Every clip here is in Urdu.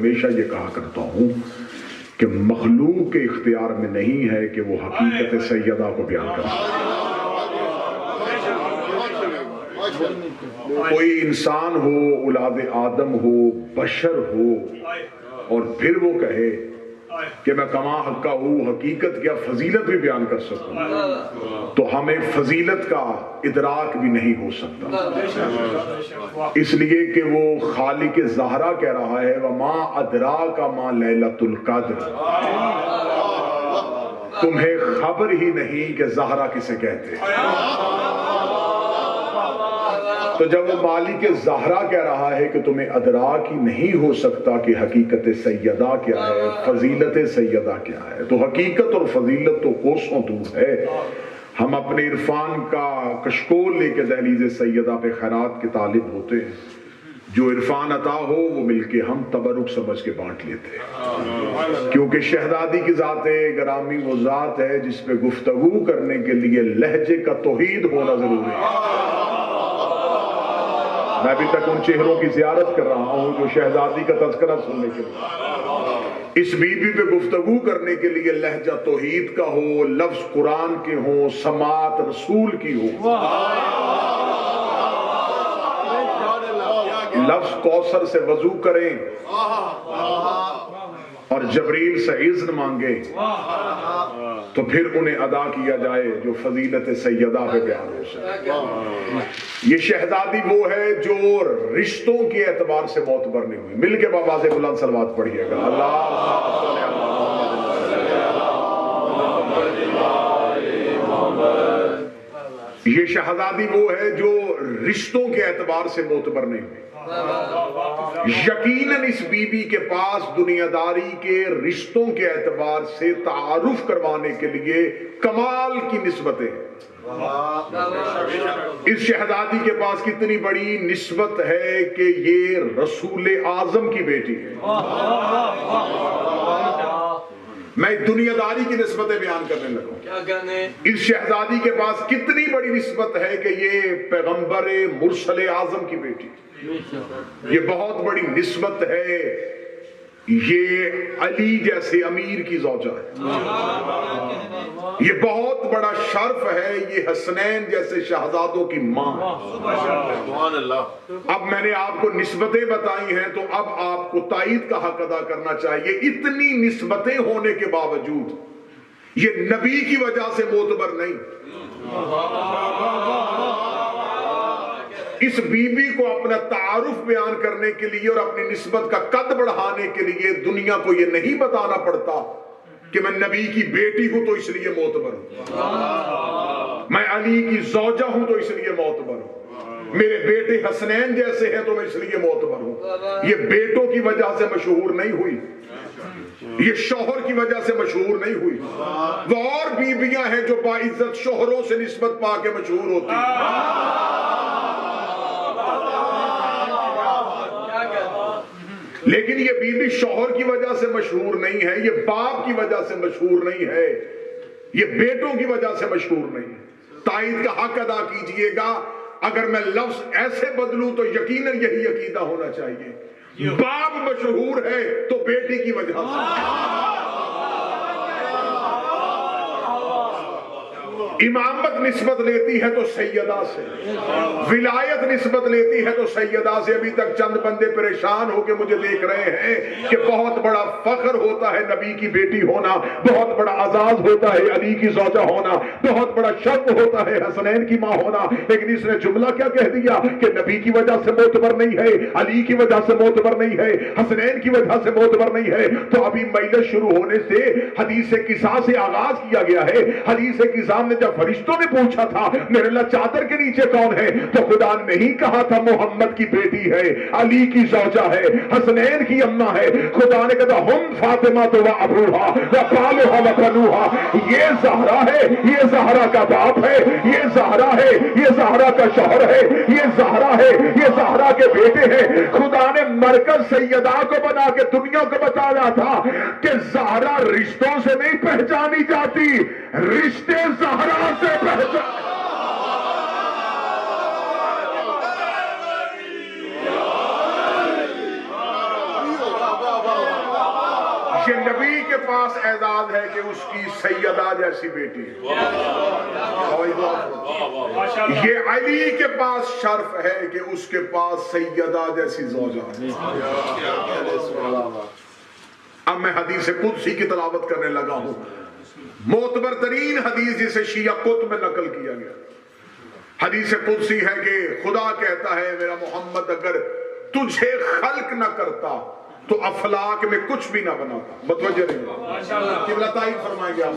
ہمیشہ یہ کہا کرتا ہوں کہ مخلوق کے اختیار میں نہیں ہے کہ وہ حقیقت سیدہ کو بیان کر کوئی انسان ہو، اولاد آدم ہو، بشر ہو، اور پھر وہ کہے کہ میں کما حقہ ہوں، حقیقت کیا فضیلت بھی بیان کر سکوں، تو ہمیں فضیلت کا ادراک بھی نہیں ہو سکتا، اس لیے کہ وہ خالق زہرا کہہ رہا ہے وَمَا أَدْرَاكَ مَا لَيْلَةُ الْقَدْرِ، تمہیں خبر ہی نہیں کہ زہرا کسے کہتے ہیں۔ تو جب وہ مالک زہرا کہہ رہا ہے کہ تمہیں ادراک ہی نہیں ہو سکتا کہ حقیقت سیدہ کیا ہے، فضیلت سیدہ کیا ہے، تو حقیقت اور فضیلت تو کوسوں دور ہے۔ ہم اپنے عرفان کا کشکول لے کے دہلیز سیدہ پہ خیرات کے طالب ہوتے ہیں، جو عرفان عطا ہو وہ مل کے ہم تبرک سمجھ کے بانٹ لیتے ہیں، کیونکہ شہزادی کی ذات گرامی وہ ذات ہے جس پہ گفتگو کرنے کے لیے لہجے کا توحید ہونا ضروری ہے۔ میں ابھی تک ان چہروں کی زیارت کر رہا ہوں جو شہزادی کا تذکرہ سننے کے لیے، اس بی بی پہ گفتگو کرنے کے لیے لہجہ توحید کا ہو، لفظ قرآن کے ہوں، سماعت رسول کی ہو، لفظ کوثر سے وضو کریں اور جبریل سے اذن مانگے تو پھر انہیں ادا کیا جائے جو فضیلت سیدہ پہ بیان ہو سکے۔ یہ شہزادی وہ ہے جو رشتوں کے اعتبار سے معتبر نہیں ہوئی۔ مل کے بابا سے بلند صلوات پڑھیے گا، یہ شہزادی وہ ہے جو رشتوں کے اعتبار سے معتبر نہیں ہوئی۔ یقیناً اس بی بی کے پاس دنیا داری کے رشتوں کے اعتبار سے تعارف کروانے کے لیے کمال کی نسبتیں، اس شہزادی کے پاس کتنی بڑی نسبت ہے کہ یہ رسول اعظم کی بیٹی ہے۔ میں دنیا داری کی نسبتیں بیان کرنے لگا، اس شہزادی کے پاس کتنی بڑی نسبت ہے کہ یہ پیغمبر مرسل اعظم کی بیٹی، یہ بہت بڑی نسبت ہے، یہ علی جیسے امیر کی زوجہ ہے، یہ بہت بڑا شرف ہے، یہ حسنین جیسے شہزادوں کی ماں ہے۔ اب میں نے آپ کو نسبتیں بتائی ہیں تو اب آپ کو تائید کا حق ادا کرنا چاہیے۔ اتنی نسبتیں ہونے کے باوجود یہ نبی کی وجہ سے معتبر نہیں۔ اس بی بی کو اپنا تعارف بیان کرنے کے لیے اور اپنی نسبت کا قد بڑھانے کے لیے دنیا کو یہ نہیں بتانا پڑتا کہ میں نبی کی بیٹی ہوں تو اس لیے معتبر ہوں، میں علی کی زوجہ ہوں تو اس لیے معتبر ہوں، میرے بیٹے حسنین جیسے ہیں تو میں اس لیے معتبر ہوں۔ یہ بیٹوں کی وجہ سے مشہور نہیں ہوئی، یہ شوہر کی وجہ سے مشہور نہیں ہوئی، وہ اور بیویاں ہیں جو باعزت شوہروں سے نسبت پا کے مشہور ہوتی ہیں، لیکن یہ بی بی شوہر کی وجہ سے مشہور نہیں ہے، یہ باپ کی وجہ سے مشہور نہیں ہے، یہ بیٹوں کی وجہ سے مشہور نہیں ہے۔ تائید کا حق ادا کیجئے گا، اگر میں لفظ ایسے بدلوں تو یقیناً یہی عقیدہ ہونا چاہیے، باپ مشہور ہے تو بیٹی کی وجہ سے، امامت نسبت لیتی ہے تو سیدہ سے، ولایت نسبت لیتی ہے تو سیدہ سے۔ ابھی تک چند بندے پریشان ہو کے مجھے دیکھ رہے ہیں کہ بہت بڑا فخر ہوتا ہے نبی کی بیٹی ہونا، بہت بڑا اعزاز ہوتا ہے علی کی زوجہ ہونا، بہت بڑا شرف ہوتا ہے حسنین کی ماں ہونا، لیکن اس نے جملہ کیا کہہ دیا کہ نبی کی وجہ سے معتبر نہیں ہے، علی کی وجہ سے معتبر نہیں ہے، حسنین کی وجہ سے معتبر نہیں ہے۔ تو ابھی مجلس شروع ہونے سے حدیث قصاص سے آغاز کیا گیا ہے۔ حدیث قصاص میں فرشتوں نے پوچھا تھا میرے اللہ چادر کے نیچے کون ہے، تو خدا نے نہیں کہا تھا محمد کی بیٹی ہے، علی کی زوجہ ہے، حسنین کی اماں ہے، خدا نے کہا ہم فاطمہ تو ابوہا وقالوہا وقنوہا، یہ زہرا ہے، یہ زہرا کا باپ ہے، یہ زہرا ہے، یہ زہرا کا شوہر ہے، یہ زہرا ہے، یہ زہرا کے بیٹے ہیں۔ خدا نے مرکز سیدہ کو بنا کے دنیا کو بتایا تھا کہ زہرا رشتوں سے نہیں پہچانی جاتی، رشتے زہرا سے پہچان۔ کہ نبی کے پاس اعزاز ہے کہ اس کی سیدہ جیسی بیٹی ہے، یہ علی کے پاس شرف ہے کہ اس کے پاس سیدہ جیسی زوجہ ہے۔ اب میں حدیث قدسی کی تلاوت کرنے لگا ہوں، معتبر ترین حدیث جسے شیعہ کتب میں نقل کیا گیا۔ حدیث قدسی ہے کہ خدا کہتا ہے میرا محمد اگر تجھے خلق نہ کرتا تو افلاک میں کچھ بھی نہ بناتا۔ متوجہ نہیں، قبلہ تعین فرمائیں گے آپ،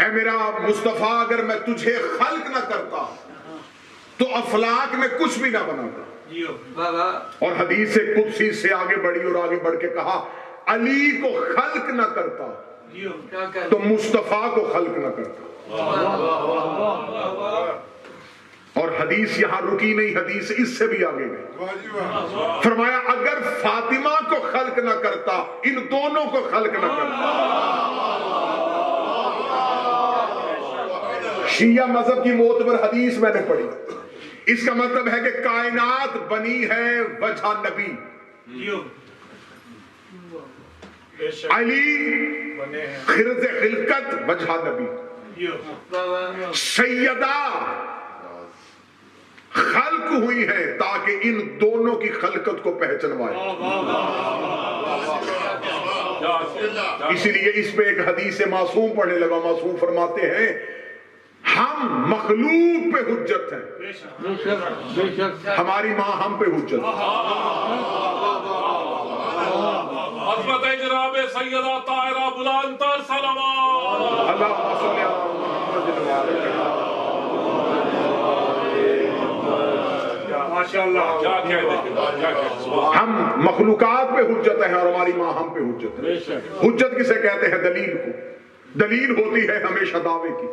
اے میرا مصطفیٰ اگر میں تجھے خلق نہ کرتا تو افلاک میں کچھ بھی نہ بناتا۔ اور حدیث قدسی سے آگے بڑھی اور آگے بڑھ کے کہا علی کو خلق نہ کرتا تو مصطفیٰ کو خلق نہ کرتا۔ اور حدیث یہاں رکی نہیں، حدیث اس سے بھی آگے گئی، فرمایا اگر فاطمہ کو خلق نہ کرتا ان دونوں کو خلق نہ کرتا۔ شیعہ مذہب کی معتبر حدیث میں نے پڑھی، اس کا مطلب ہے کہ کائنات بنی ہے وجہ نبی، علی خرز خلقت وجہ نبی، سیدہ خلق ہوئی ہے تاکہ ان دونوں کی خلقت کو پہچنوائے۔ اسی لیے اس پہ ایک حدیث معصوم پڑھنے لگا، معصوم فرماتے ہیں ہم مخلوق پہ حجت ہیں، ہماری ماں ہم پہ حجت ہے۔ حضرت جناب سیدہ طاہرہ بلند تر صلوات اللہم صلی علی ہم مخلوقات پہ حجت ہیں اور ہماری ماں ہم پہ حجت ہے۔ حجت کسے کہتے ہیں؟ دلیل کو۔ دلیل ہوتی ہے ہمیشہ دعوے کی۔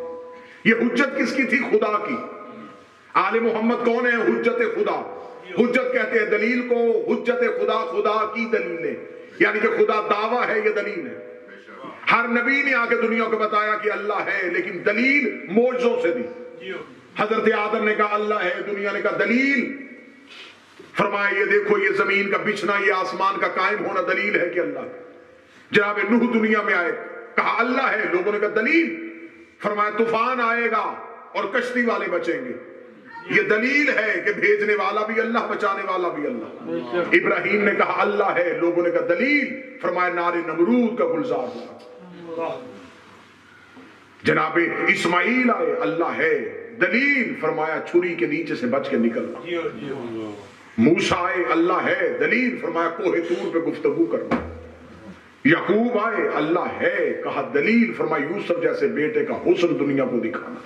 یہ حجت کس کی تھی؟ خدا کی۔ آل محمد کون ہے؟ حجت خدا۔ حجت کہتے ہیں دلیل کو، حجت خدا خدا کی دلیلیں، یعنی کہ خدا دعویٰ ہے، یہ دلیل ہے۔ ہر نبی نے آ کے دنیا کو بتایا کہ اللہ ہے، لیکن دلیل معجزوں سے دی۔ حضرت آدم نے کہا اللہ ہے، دنیا نے کہا دلیل، فرمایا یہ دیکھو یہ زمین کا بچھنا، یہ آسمان کا قائم ہونا دلیل ہے کہ اللہ ہے۔ جناب نوح دنیا میں آئے، کہا اللہ ہے، لوگوں نے کہا دلیل، فرمایا طوفان آئے گا اور کشتی والے بچیں گے، یہ دلیل ہے کہ بھیجنے والا بھی اللہ، بچانے والا بھی اللہ۔ ابراہیم نے کہا اللہ ہے، لوگوں نے کہا دلیل، فرمایا نار نمرود کا گلزار ہوا۔ جناب اسماعیل آئے، اللہ ہے، دلیل، فرمایا چھری کے نیچے سے بچ کے نکلنا۔ موسیٰ آئے، اللہ ہے، دلیل، فرمایا کوہ طور پہ گفتگو کرنا۔ یعقوب آئے، اللہ ہے، کہا دلیل، فرمایا یوسف جیسے بیٹے کا حسن دنیا کو دکھانا۔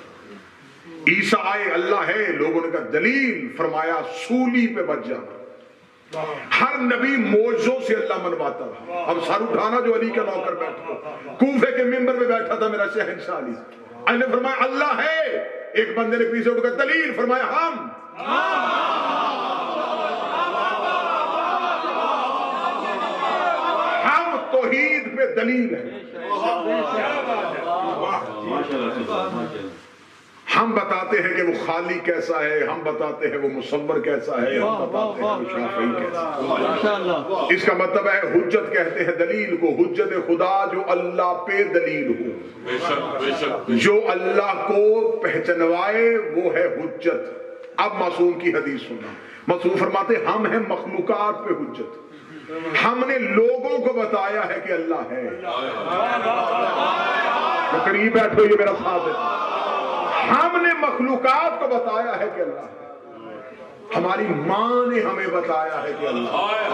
عیسیٰ آئے، اللہ ہے، لوگوں نے کہا دلیل، فرمایا سولی پہ بچ جانا۔ ہر نبی معجزوں سے اللہ منواتا رہا۔ اب سر اٹھانا جو علی کا نوکر بیٹھا، کوفے کے منبر پہ بیٹھا تھا میرا شہنشاہ علی، علی نے فرمایا اللہ ہے، ایک بندے نے پیچھے اٹھ کر دلیل، فرمایا ہم توحید پہ دلیل ہے۔ ہم بتاتے ہیں کہ وہ خالق کیسا ہے، ہم بتاتے ہیں وہ مصور کیسا ہے، ہم بتاتے ہیں وہ شافعی کیسا ہے۔ اس کا مطلب ہے حجت کہتے ہیں دلیل کو، حجت خدا جو اللہ پہ دلیل ہو، جو اللہ کو پہچنوائے وہ ہے حجت۔ اب معصوم کی حدیث سننا، معصوم فرماتے ہم ہیں مخلوقات پہ حجت، ہم نے لوگوں کو بتایا ہے کہ اللہ ہے۔ تو قریب بیٹھو، یہ میرا ساتھ ہے۔ ہم نے مخلوقات کو بتایا ہے کہ اللہ ہے، ہماری ماں نے ہمیں بتایا ہے کہ اللہ ہے۔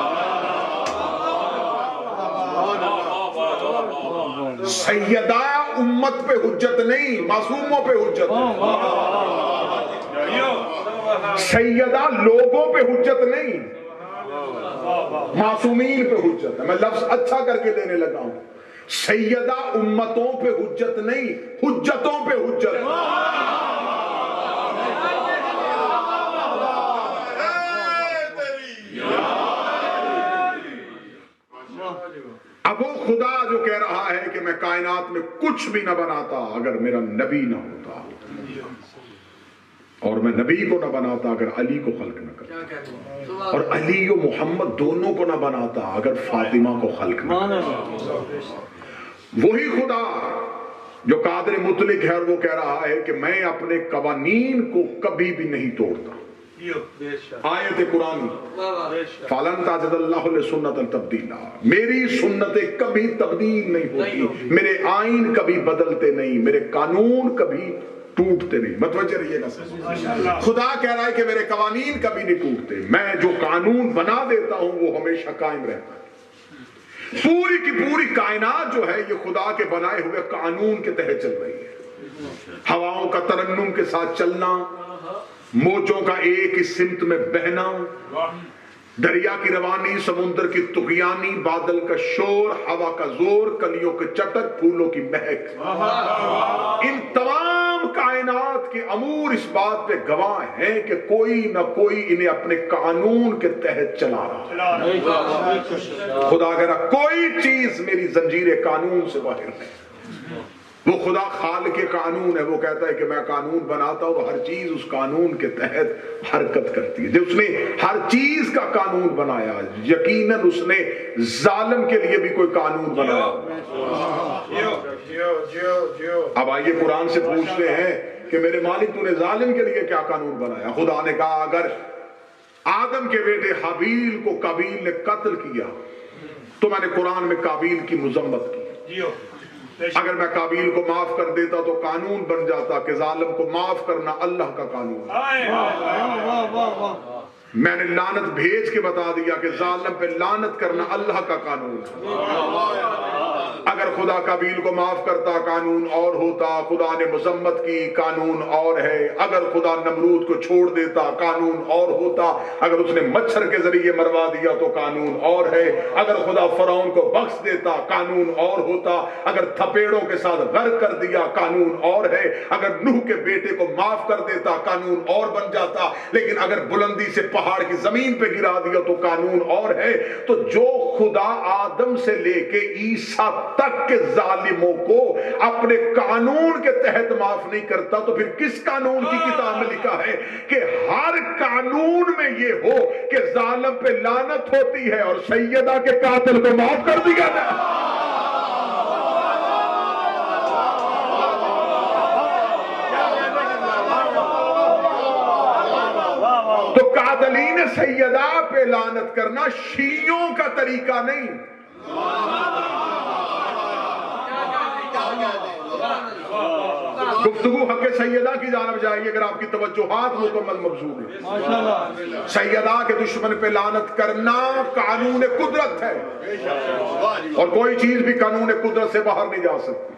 سیدہ امت پہ حجت نہیں، معصوموں پہ حجت ہے۔ سیدہ لوگوں پہ حجت نہیں، معصومین پہ حجت ہے۔ میں لفظ اچھا کر کے دینے لگا ہوں، سیدہ امتوں پہ حجت نہیں، حجتوں پہ حجت۔ اب وہ خدا جو کہہ رہا ہے کہ میں کائنات میں کچھ بھی نہ بناتا اگر میرا نبی نہ ہوتا، اور میں نبی کو نہ بناتا اگر علی کو خلق نہ کرتا، اور علی و محمد دونوں کو نہ بناتا اگر فاطمہ کو خلق نہ کرتا۔ وہی خدا جو قادر مطلق ہے اور وہ کہہ رہا ہے کہ میں اپنے قوانین کو کبھی بھی نہیں توڑتا۔ آیت قرآن فَلَن تَجِدَ اللَّهُ لِسُنَّتٍ تَبْدِيلًا، میری سنتیں کبھی تبدیل نہیں ہوتی، میرے آئین کبھی بدلتے نہیں، میرے قانون کبھی ٹوٹتے نہیں۔ متوجہ رہیے گا، خدا کہہ رہا ہے کہ میرے قوانین کبھی نہیں ٹوٹتے، میں جو قانون بنا دیتا ہوں وہ ہمیشہ قائم رہتا ہے۔ پوری کی پوری کائنات جو ہے یہ خدا کے بنائے ہوئے قانون کے تحت چل رہی ہے۔ ہواؤں کا ترنم کے ساتھ چلنا، موجوں کا ایک ہی سمت میں بہنا، دریا کی روانی، سمندر کی طغیانی، بادل کا شور، ہوا کا زور، کلیوں کے چٹک، پھولوں کی مہک، ان تمام کائنات کے امور اس بات پہ گواہ ہیں کہ کوئی نہ کوئی انہیں اپنے قانون کے تحت چلا رہا ہے۔ خدا کہہ رہا کوئی چیز میری زنجیر قانون سے باہر ہے۔ وہ خدا خالق قانون ہے، وہ کہتا ہے کہ میں قانون بناتا ہوں، ہر چیز اس قانون کے تحت حرکت کرتی ہے۔ جب اس نے ہر چیز کا قانون بنایا، یقیناً اس نے ظالم کے لیے بھی کوئی قانون بنایا۔ اب آئیے قرآن سے پوچھتے ہیں کہ میرے مالک تو نے ظالم کے لیے کیا قانون بنایا؟ خدا نے کہا اگر آدم کے بیٹے حابیل کو قابیل نے قتل کیا تو میں نے قرآن میں قابیل کی مذمت کی۔ اگر میں قابیل کو معاف کر دیتا تو قانون بن جاتا کہ ظالم کو معاف کرنا اللہ کا قانون ہے۔ میں نے لعنت بھیج کے بتا دیا کہ ظالم پہ لعنت کرنا اللہ کا قانون ہے۔ اگر خدا قابیل کو معاف کرتا قانون اور ہوتا، خدا نے مذمت کی قانون اور ہے۔ اگر خدا نمرود کو چھوڑ دیتا قانون اور ہوتا، اگر اس نے مچھر کے ذریعے مروا دیا تو قانون اور ہے۔ اگر خدا فرعون کو بخش دیتا قانون اور ہوتا، اگر تھپیڑوں کے ساتھ غرق کر دیا قانون اور ہے۔ اگر نوح کے بیٹے کو معاف کر دیتا قانون اور بن جاتا، لیکن اگر بلندی سے پہاڑ کی زمین پہ گرا دیا تو قانون اور ہے۔ تو جو خدا آدم سے لے کے عیسیٰ تک کے ظالموں کو اپنے قانون کے تحت معاف نہیں کرتا تو پھر کس قانون کی کتاب میں لکھا ہے کہ ہر قانون میں یہ ہو کہ ظالم پہ لعنت ہوتی ہے اور سیدہ کے قاتل کو معاف کر دیا جائے؟ تو قاتلین سیدہ پہ لعنت کرنا شیعوں کا طریقہ نہیں۔ گفتگو حق سیدہ کی جانب جائے گی اگر آپ کی توجہات مکمل مبذول ہیں۔ سیدہ کے دشمن پہ لعنت کرنا قانون قدرت ہے، اور کوئی چیز بھی قانون قدرت سے باہر نہیں جا سکتی۔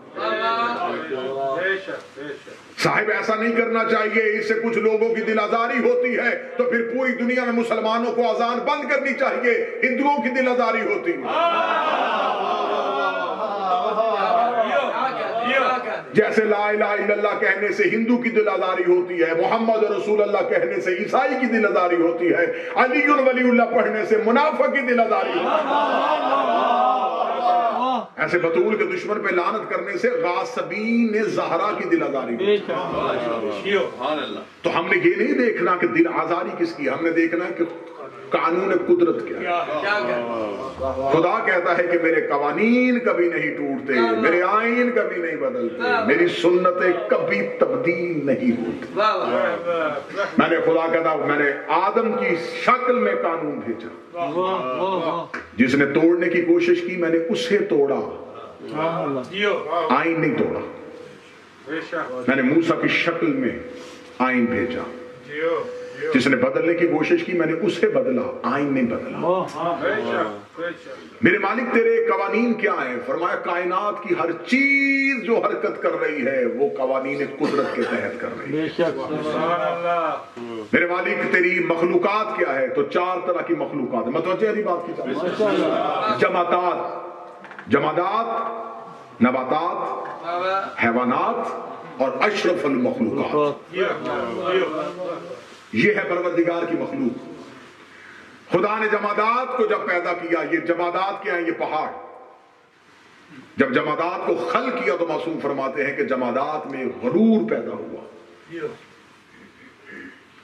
صاحب ایسا نہیں کرنا چاہیے، اس سے کچھ لوگوں کی دل آزاری ہوتی ہے، تو پھر پوری دنیا میں مسلمانوں کو اذان بند کرنی چاہیے، ہندوؤں کی دل آزاری ہوتی ہے۔ جیسے لا الہ الا اللہ کہنے سے ہندو کی دل آزاری ہوتی ہے، محمد رسول اللہ کہنے سے عیسائی کی دل آزاری ہوتی ہے، علی ولی اللہ پڑھنے سے منافق کی دل آزاری ہوتی ہے۔ ایسے بطول کے دشمن پہ لعنت کرنے سے غاصبین زہرا کی دل آزاری ہوتی ہے۔ تو ہم نے یہ نہیں دیکھنا کہ دل آزاری کس کی، ہم نے دیکھنا ہے کہ قانون قدرت کیا ہے۔ خدا کہتا ہے کہ میرے قوانین کبھی نہیں ٹوٹتے، میرے آئین کبھی نہیں بدلتے، میری سنتیں کبھی تبدیل نہیں ہوتی۔ میں نے خدا کہتا میں نے آدم کی شکل میں قانون بھیجا، جس نے توڑنے کی کوشش کی میں نے اسے توڑا، آئین نہیں توڑا۔ میں نے موسیٰ کی شکل میں آئین بھیجا، جس نے بدلنے کی کوشش کی میں نے اسے بدلا، آئین نہیں بدلا۔ میرے مالک تیرے قوانین کیا ہیں؟ فرمایا کائنات کی ہر چیز جو حرکت کر رہی ہے وہ قوانین قدرت کے تحت کر رہی ہے۔ میرے مالک تیری مخلوقات کیا ہے؟ تو 4 طرح کی مخلوقات ہیں۔ متوجہ ہے بات کی؟ جمادات، نباتات، حیوانات اور اشرف المخلوقات، یہ ہے پروردگار کی مخلوق۔ خدا نے جمادات کو جب پیدا کیا، یہ جمادات کیا ہیں؟ یہ پہاڑ۔ جب جمادات کو خلق کیا تو معصوم فرماتے ہیں کہ جمادات میں غرور پیدا ہوا،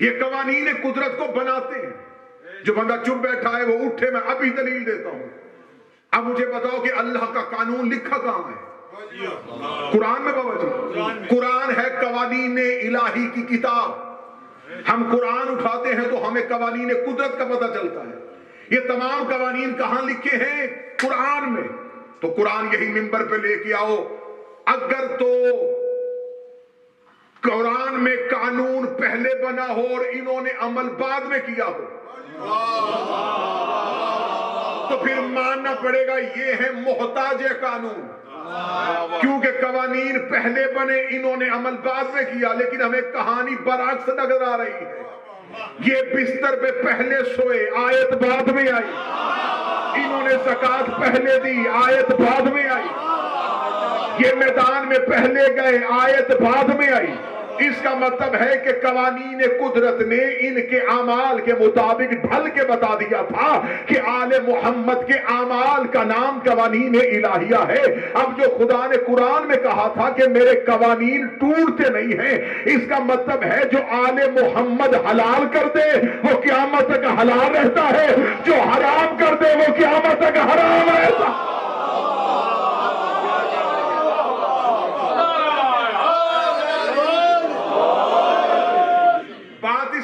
یہ قوانین قدرت کو بناتے ہیں. جو بندہ چپ بیٹھا ہے وہ اٹھے، میں ابھی دلیل دیتا ہوں. اب مجھے بتاؤ کہ اللہ کا قانون لکھا کہاں ہے؟ قرآن میں. بابا جی قرآن ہے قوانین الہی کی کتاب. ہم قرآن اٹھاتے ہیں تو ہمیں قوانین قدرت کا پتہ چلتا ہے. یہ تمام قوانین کہاں لکھے ہیں؟ قرآن میں. تو قرآن یہی منبر پہ لے کے آؤ. اگر تو قرآن میں قانون پہلے بنا ہو اور انہوں نے عمل بعد میں کیا ہو تو پھر ماننا پڑے گا یہ ہے محتاج قانون. کیونکہ قوانین پہلے بنے، انہوں نے عمل بعد میں کیا. لیکن ہمیں کہانی برعکس نظر آ رہی ہے. یہ بستر پہ پہلے سوئے، آیت بعد میں آئی. انہوں نے زکات پہلے دی، آیت بعد میں آئی. یہ میدان میں پہلے گئے، آیت بعد میں آئی. اس کا مطلب ہے کہ قوانین قدرت نے ان کے اعمال کے مطابق ڈھل کے بتا دیا تھا کہ آل محمد کے اعمال کا نام قوانین الہیہ ہے. اب جو خدا نے قرآن میں کہا تھا کہ میرے قوانین ٹوٹتے نہیں ہیں، اس کا مطلب ہے جو آل محمد حلال کر دے وہ قیامت تک حلال رہتا ہے، جو حرام کر دے وہ قیامت تک حرام رہتا.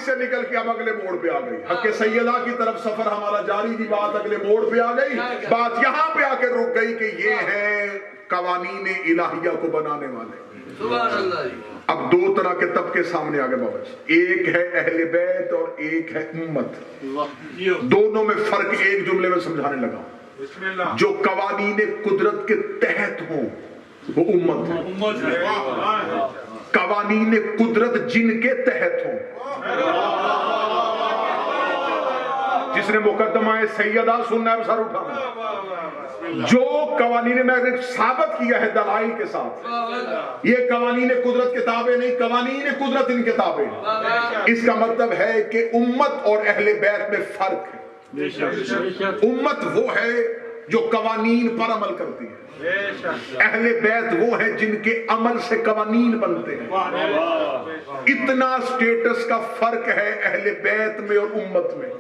سے نکل کے اب اگلے موڑ پہ آ گئی. حق سیدہ کی طرف سفر ہمارا جاری تھی. بات اگلے موڑ پہ آ گئی. بات یہاں پہ آ کے رک گئی کہ یہ ہے قوانین الہیہ کو بنانے والے. سبحان اللہ. اب دو طرح کے طبقے سامنے آ گئے بابا. ایک ہے اہل بیت اور ایک ہے امت. دونوں میں فرق ایک جملے میں سمجھانے لگا. جو قوانین قدرت کے تحت ہوں وہ امت ہے. قوانین قدرت جن کے تحت ہوں. جس نے مقدمہ سیدہ سننا ہے سر اٹھانا. جو قوانین میں نے ثابت کیا ہے دلائل کے ساتھ، یہ قوانین قدرت کتابیں نہیں، قوانین قدرت ان کتابیں. اس کا مطلب ہے کہ امت اور اہل بیت میں فرق ہے. امت وہ ہے جو قوانین پر عمل کرتی ہے. اہل بیت وہ ہیں جن کے عمل سے قوانین بنتے ہیں. اتنا سٹیٹس کا فرق ہے اہل بیت میں اور امت میں.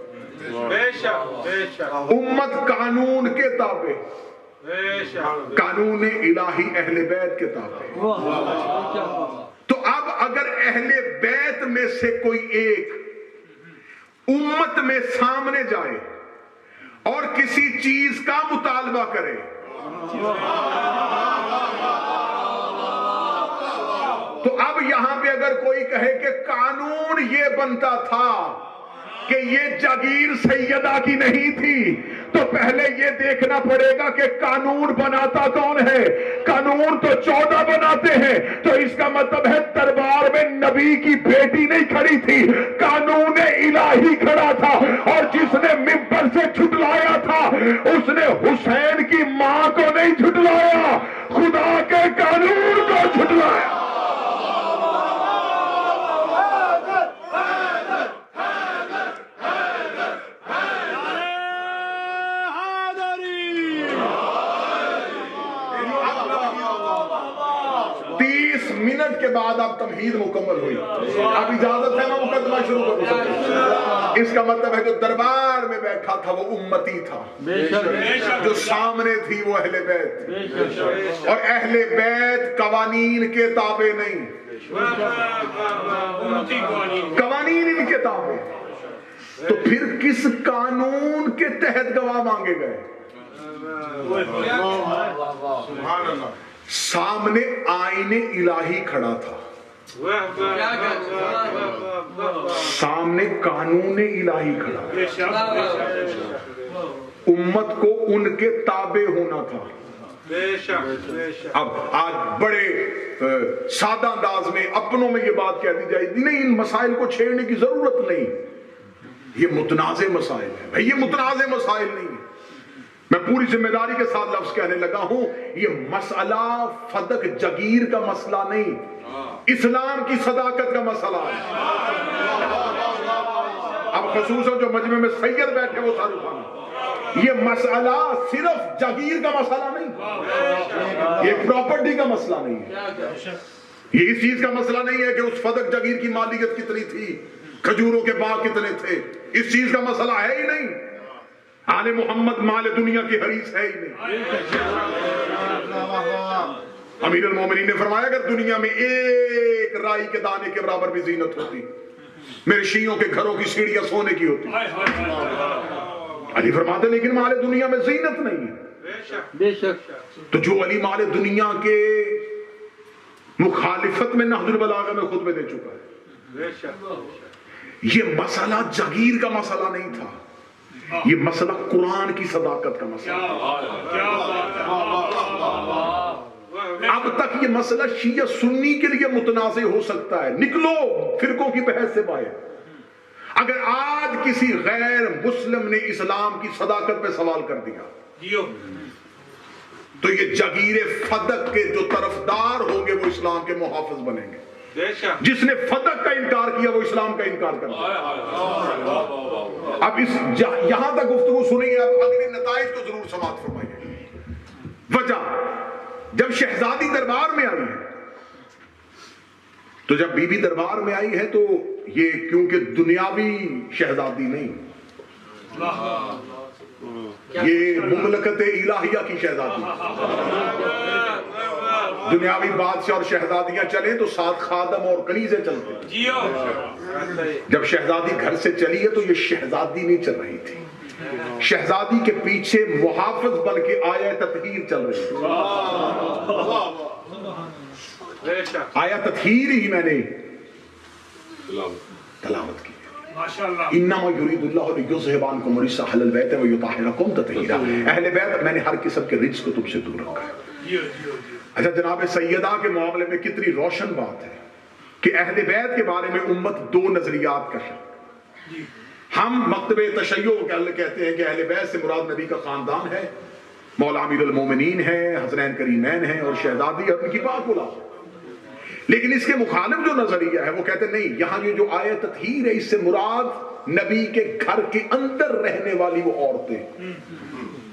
امت قانون کے تابع، قانون الہی اہل بیت کے تابع. تو اب اگر اہل بیت میں سے کوئی ایک امت میں سامنے جائے اور کسی چیز کا مطالبہ کرے تو اب یہاں پہ اگر کوئی کہے کہ قانون یہ بنتا تھا کہ یہ جاگیر سیدہ کی نہیں تھی، تو پہلے یہ دیکھنا پڑے گا کہ قانون بناتا کون ہے. قانون تو 14 بناتے ہیں. تو اس کا مطلب ہے دربار میں نبی کی بیٹی نہیں کھڑی تھی، قانون الہی کھڑا تھا. اور جس نے ممبر سے جھٹلایا تھا اس نے حسین کی ماں کو نہیں جھٹلایا، خدا کے قانون کو جھٹلایا. منٹ کے بعد اب تمہید مکمل ہوئی. اب اجازت ہے میں مقدمہ شروع کروں. اس کا مطلب ہے جو دربار میں بیٹھا تھا وہ امتی تھا، جو سامنے تھی وہ اہل بیت. اور اہل بیت قوانین کے تابع نہیں، قوانین ان کے تابع. تو پھر کس قانون کے تحت گواہ مانگے گئے؟ سبحان اللہ. سامنے آئین الہی کھڑا تھا، سامنے قانون الہی کھڑا. امت کو ان کے تابع ہونا تھا. اب آج بڑے سادہ انداز میں اپنوں میں یہ بات کہہ دی جائے نہیں، ان مسائل کو چھیڑنے کی ضرورت نہیں، یہ متنازع مسائل ہیں. بھئی یہ متنازع مسائل نہیں ہیں. میں پوری ذمہ داری کے ساتھ لفظ کہنے لگا ہوں، یہ مسئلہ فدق جگیر کا مسئلہ نہیں، اسلام کی صداقت کا مسئلہ ہے. اب خصوصاً جو مجمع میں سید بیٹھے وہ سر اٹھانا. یہ مسئلہ صرف جگیر کا مسئلہ نہیں، یہ پراپرٹی کا مسئلہ نہیں ہے. یہ اس چیز کا مسئلہ نہیں ہے کہ اس فدق جگیر کی مالیت کتنی تھی، کھجوروں کے باغ کتنے تھے، اس چیز کا مسئلہ ہے ہی نہیں. آل محمد مال دنیا کی حریص ہے ہی نہیں. امیر المومنین نے فرمایا اگر دنیا میں ایک رائی کے دانے کے برابر بھی زینت ہوتی، میرے شیعوں کے گھروں کی سیڑھیاں سونے کی ہوتی. علی فرماتے لیکن مال دنیا میں زینت نہیں ہے. بے شک. تو جو علی مال دنیا کے مخالفت میں نہج البلاغہ میں خطبے دے چکا ہے. یہ مسئلہ جگیر کا مسئلہ نہیں تھا، یہ مسئلہ قرآن کی صداقت کا مسئلہ. اب تک یہ مسئلہ شیعہ سنی کے لیے متنازع ہو سکتا ہے، نکلو فرقوں کی بحث سے باہر. اگر آج کسی غیر مسلم نے اسلام کی صداقت پہ سوال کر دیا تو یہ جگیر فدق کے جو طرفدار ہوں گے وہ اسلام کے محافظ بنیں گے. جس نے فدق کا انکار کیا وہ اسلام کا انکار کرتا ہے. اب یہاں تک گفتگو سنیے، اب اگلے نتائج کو ضرور سماعت فرمائیے. وجہ جب شہزادی دربار میں آئی ہے، تو جب بی بی دربار میں آئی ہے تو یہ کیونکہ دنیاوی شہزادی نہیں، یہ مملکت الہیہ کی شہزادی. دنیاوی بادشاہ اور شہزادیاں چلیں تو ساتھ خادم اور کنیزیں چلتے ہیں. جب شہزادی گھر سے چلی ہے تو یہ شہزادی نہیں چل رہی تھی، شہزادی کے پیچھے محافظ بن کے آیہ تطہیر چل رہی تھی. آیہ تطہیر ہی میں نے تلاوت کی. انما یرید اللہ لیذھب عنکم الرجس اہل البیت ویطہرکم تطہیرا. اہل بیت میں نے ہر قسم کے رجس کو تم سے دور رکھا ہے. اچھا جناب سیدہ کے معاملے میں کتنی روشن بات ہے کہ اہل بیت کے بارے میں امت دو نظریات کا شک. ہم مکتب تشیع کو کہتے ہیں کہ اہل بیت سے مراد نبی کا خاندان ہے، مولا امیر المومنین ہے، حسنین کریمین ہیں اور شہزادی اور ان کی پاک اولاد. لیکن اس کے مخالف جو نظریہ ہے وہ کہتے ہیں نہیں، یہاں یہ جو آیت تطہیر ہے اس سے مراد نبی کے گھر کے اندر رہنے والی وہ عورتیں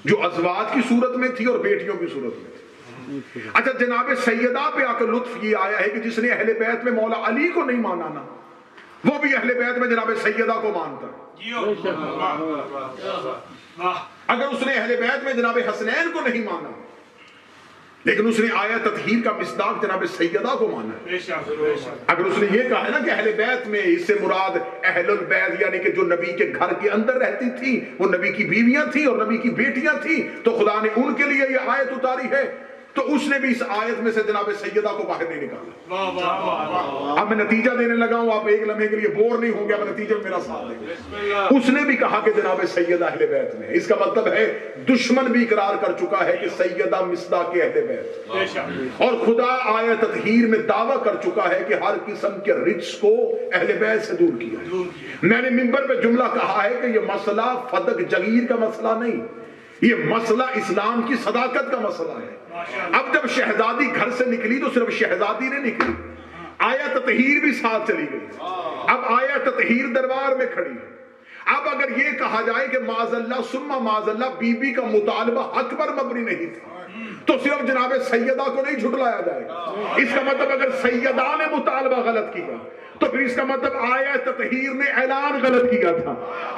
جو ازواج کی صورت میں تھی اور بیٹیوں کی صورت میں تھی. اچھا جناب سیدہ پہ آ کر لطف یہ آیا ہے کہ جس نے اہل بیت میں مولا علی کو نہیں مانا نا، وہ بھی اہل بیت میں جناب سیدہ کو مانتا. اگر اس نے اہل بیت میں جناب حسنین کو نہیں مانا لیکن اس نے آیت تطہیر کا مصداق جناب سیدہ کو مانا. اگر اس نے یہ کہا ہے نا کہ اہل بیت میں اس سے مراد اہل البیت یعنی کہ جو نبی کے گھر کے اندر رہتی تھی، وہ نبی کی بیویاں تھیں اور نبی کی بیٹیاں تھیں، تو خدا نے ان کے لیے یہ آیت اتاری ہے، تو اس نے بھی اس آیت میں سے جناب سیدہ کو باہر نہیں نکالا. اب میں نتیجہ دینے لگا ہوں، آپ ایک لمحے کے لیے بور نہیں ہوں گے، اب نتیجہ میں میرا ساتھ دیں گے. اس نے بھی کہا کہ جناب سیدہ اہل بیت میں، اس کا مطلب ہے دشمن بھی اقرار کر چکا ہے کہ سیدہ مصداق کے اہل بیت، اور خدا آیت تطہیر میں دعویٰ کر چکا ہے کہ ہر قسم کے رجس کو اہل بیت سے دور کیا ہے. میں نے منبر پہ جملہ کہا ہے کہ یہ مسئلہ فدق جگیر کا مسئلہ نہیں، یہ مسئلہ اسلام کی صداقت کا مسئلہ ہے. اب جب شہزادی گھر سے نکلی تو صرف شہزادی نے نکلی، آیت تطہیر بھی ساتھ چلی گئی. اب آیت تطہیر دربار میں کھڑی ہے. اب اگر یہ کہا جائے کہ معاذ اللہ ثم معاذ اللہ بی بی کا مطالبہ حق پر مبنی نہیں تھا تو صرف جناب سیدہ کو نہیں جھٹلایا جائے گا. اس کا مطلب اگر سیدہ نے مطالبہ غلط کیا تو پھر اس کا مطلب آیت تطہیر نے اعلان غلط کیا تھا.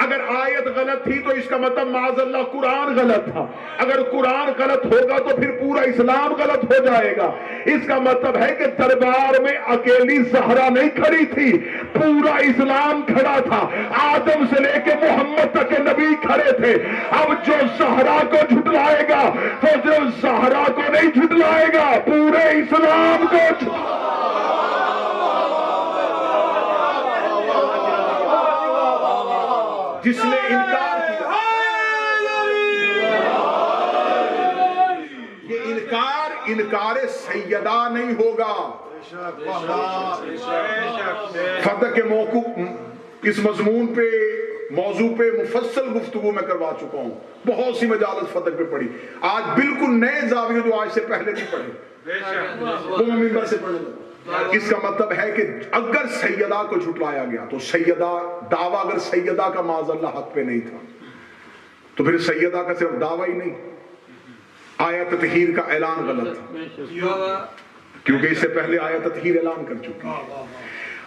اگر آیت غلط تھی تو اس کا مطلب معاذ اللہ قرآن غلط تھا. اگر قرآن غلط ہوگا تو پھر پورا اسلام غلط ہو جائے گا. اس کا مطلب ہے کہ دربار میں اکیلی زہرا نہیں کھڑی تھی، پورا اسلام کھڑا تھا. آدم سے لے کے محمد تک کے نبی کھڑے تھے. اب جو زہرا کو جھٹلائے گا تو جو زہرا کو نہیں جھٹلائے گا، پورے اسلام کو جس نے انکار کیا. یہ انکار سیدہ نہیں ہوگا. فتح کے موقع اس مضمون پہ موضوع پہ مفصل گفتگو میں کروا چکا ہوں، بہت سی مجالس فتح پہ پڑھی. آج بالکل نئے زاویے جو آج سے پہلے نہیں پڑھے وہ ممبر سے پڑھنے لگا. اس کا مطلب ہے کہ اگر سیدہ کو جھٹلایا گیا تو سیدہ دعویٰ اگر سیدہ کا معاذ اللہ حق پہ نہیں تھا تو پھر سیدہ کا صرف دعویٰ ہی نہیں، آیت تطہیر کا اعلان غلط تھا کیونکہ اس سے پہلے آیت تطہیر اعلان کر چکی.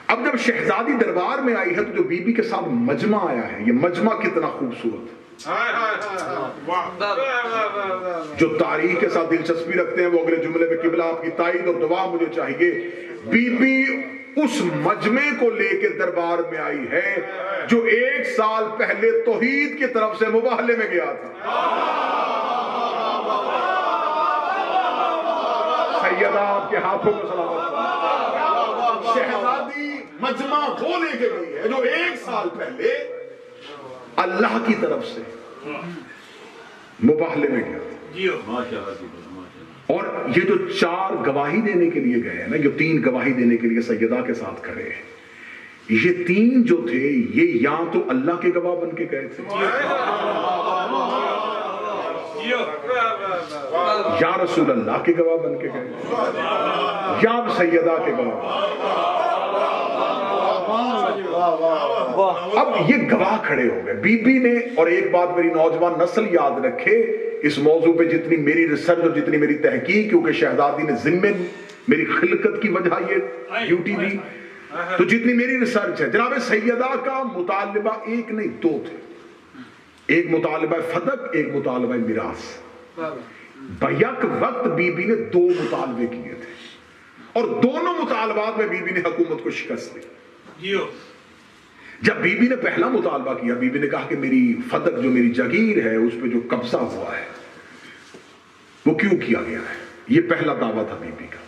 اب جب شہزادی دربار میں آئی ہے تو جو بی بی کے ساتھ مجمع آیا ہے، یہ مجمع کتنا خوبصورت ہے۔ جو تاریخ کے ساتھ دلچسپی رکھتے ہیں وہ اگلے جملے میں قبلہ آپ کی تائید اور دعا مجھے چاہیے۔ بی بی اس مجمع کو لے کے دربار میں آئی ہے جو 1 سال پہلے توحید کی طرف سے مباہلے میں گیا تھا۔ سیدہ آپ کے ہاتھوں کو سلامت کرو۔ شہزادی مجمع وہ لے کے گئی ہے جو 1 سال پہلے اللہ کی طرف سے مباہلے میں گیا تھا۔ اور یہ جو 4 گواہی دینے کے لیے گئے ہیں نا، جو 3 گواہی دینے کے لیے سیدہ کے ساتھ کھڑے ہیں، یہ 3 جو تھے یہ یا تو اللہ کے گواہ بن کے گئے تھے یا رسول اللہ کے گواہ بن کے گئے تھے یا سیدہ کے گواہ۔ اب یہ گواہ کھڑے ہو گئے بی بی نے۔ اور ایک بات میری نوجوان نسل یاد رکھے، اس موضوع پہ جتنی میری ریسرچ اور جتنی میری تحقیق، کیونکہ شہزادی نے ذمے میری خلقت کی وجہ یہ ڈیوٹی دی، تو جتنی میری ریسرچ ہے، جناب سیدہ کا مطالبہ 1 نہیں 2 تھے۔ ایک مطالبہ فتق، ایک مطالبہ میراث۔ بیک وقت بی بی نے 2 مطالبے کیے تھے اور دونوں مطالبات میں بی بی نے حکومت کو شکست دی۔ جب بی بی نے پہلا مطالبہ کیا، بی بی نے کہا کہ میری فتق جو میری جگیر ہے اس پہ جو قبضہ ہوا ہے وہ کیوں کیا گیا ہے، یہ پہلا دعویٰ تھا بی بی کا۔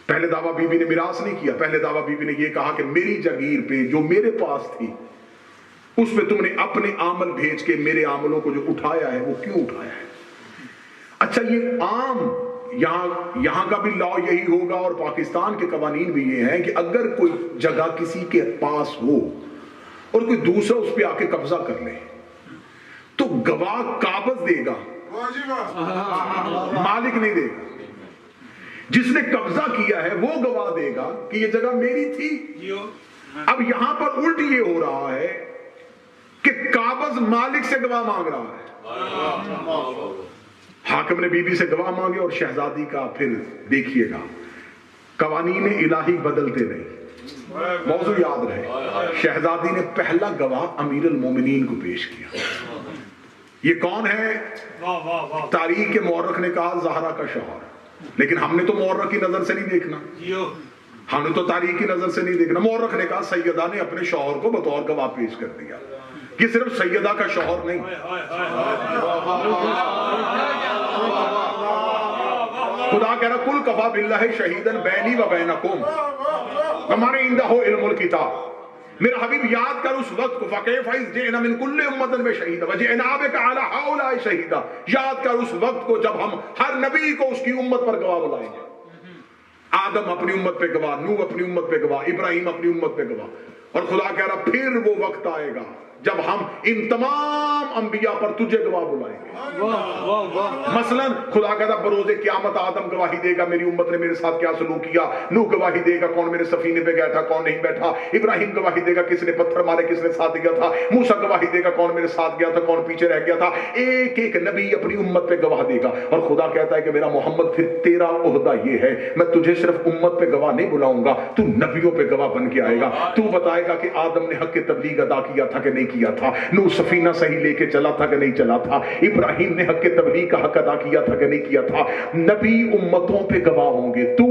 پہلے دعویٰ بی بی نے میراث نہیں کیا، پہلے دعویٰ بی بی نے یہ کہا کہ میری جگیر پہ جو میرے پاس تھی اس میں تم نے اپنے عامل بھیج کے میرے عاملوں کو جو اٹھایا ہے وہ کیوں اٹھایا ہے۔ اچھا یہ عام یہاں کا بھی لا یہی ہوگا اور پاکستان کے قوانین بھی یہ ہیں کہ اگر کوئی جگہ کسی کے پاس ہو اور کوئی دوسرا اس پہ آ کے قبضہ کر لے تو گواہ قابض دے گا، مالک نہیں دے گا۔ جس نے قبضہ کیا ہے وہ گواہ دے گا کہ یہ جگہ میری تھی۔ اب یہاں پر الٹ یہ ہو رہا ہے کہ قابض مالک سے گواہ مانگ رہا ہے۔ حاکم نے بی بی سے گواہ مانگے اور شہزادی کا پھر دیکھیے گا قوانین الہی بدلتے نہیں۔ موضوع یاد رہے، شہزادی نے پہلا گواہ امیر المومنین کو پیش کیا۔ یہ کون ہے؟ تاریخ کے مورخ نے کہا زہرا کا شوہر، لیکن ہم نے تو مورخ کی نظر سے نہیں دیکھنا، ہم نے تو تاریخ کی نظر سے نہیں دیکھنا۔ مورخ نے کہا سیدہ نے اپنے شوہر کو بطور گواہ پیش کر دیا۔ یہ صرف سیدہ کا شوہر نہیں، خدا کہہ رہا کل کفا باللہ شہیدن بینی و بینکم ہمارے عندہ علم الکتاب۔ میرا حبیب یاد کر اس وقت کو، فکیف اذ جئنا من کل امۃ بشہیدا وجئنا بک علی ہؤلاء شہیدا۔ یاد کر اس وقت کو جب ہم ہر نبی کو اس کی امت پر گواہ بلائیں گے۔ آدم اپنی امت پہ گواہ، نوح اپنی امت پہ گواہ، ابراہیم اپنی امت پہ گواہ، اور خدا کہہ رہا پھر وہ وقت آئے گا جب ہم ان تمام انبیاء پر تجھے گواہ بلائیں گے۔ مثلا خدا کہتا بروز قیامت آدم گواہی دے گا میری امت نے میرے ساتھ کیا سلوک کیا، نوح گواہی دے گا کون میرے سفینے پہ گیا تھا کون نہیں بیٹھا، ابراہیم گواہی دے گا کس نے پتھر مارے کس نے ساتھ گیا تھا، موسیٰ گواہی دے گا کون میرے ساتھ گیا تھا کون پیچھے رہ گیا تھا۔ ایک ایک نبی اپنی امت پہ گواہ دے گا، اور خدا کہتا ہے کہ میرا محمد پھر تیرا عہدہ یہ ہے میں تجھے صرف امت پہ گواہ نہیں بلاؤں گا، تو نبیوں پہ گواہ بن کے آئے گا، تو بتائے گا کہ آدم نے حق کی تبلیغ ادا کیا تھا کہ نہیں کیا تھا، نوح سفینہ صحیح لے کے چلا تھا کہ نہیں چلا تھا، ابراہیم نے حق تبلیغ کا حق ادا کیا تھا کہ نہیں کیا تھا۔ نبی امتوں پہ گواہ ہوں گے، تو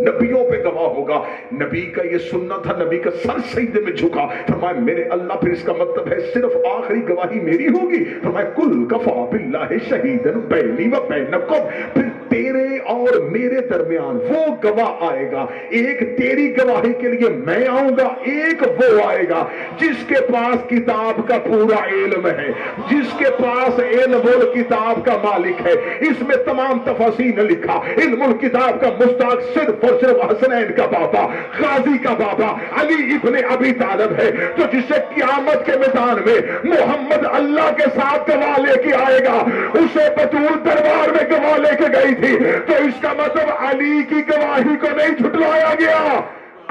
نبیوں پہ گواہ ہوگا۔ نبی کا یہ سننا تھا، نبی کا سر سجدے میں جھکا، فرمایا میرے اللہ پھر اس کا مطلب ہے صرف آخری گواہی میری ہوگی، فرمایا کل کفا باللہ شہیدن بینی و بینکم، پھر تیرے اور میرے درمیان وہ گواہ آئے گا، ایک تیری گواہی کے لیے میں آؤں گا، ایک وہ آئے گا جس کے پاس کتاب کا پورا علم ہے، جس کے پاس علم الکتاب کا مالک ہے۔ اس میں تمام تفاصیل لکھا، علم الکتاب کا مستحق صرف اور صرف حسنین کا بابا، غازی کا بابا علی ابن ابی طالب ہے، تو جسے قیامت کے میدان میں محمد اللہ کے ساتھ گواہ لے کے آئے گا، اسے بطول دربار میں گواہ لے کے گئی تھی، تو اس کا مطلب علی کی گواہی کو نہیں جھٹلایا گیا،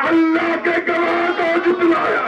اللہ کے گواہ کو جھٹلایا۔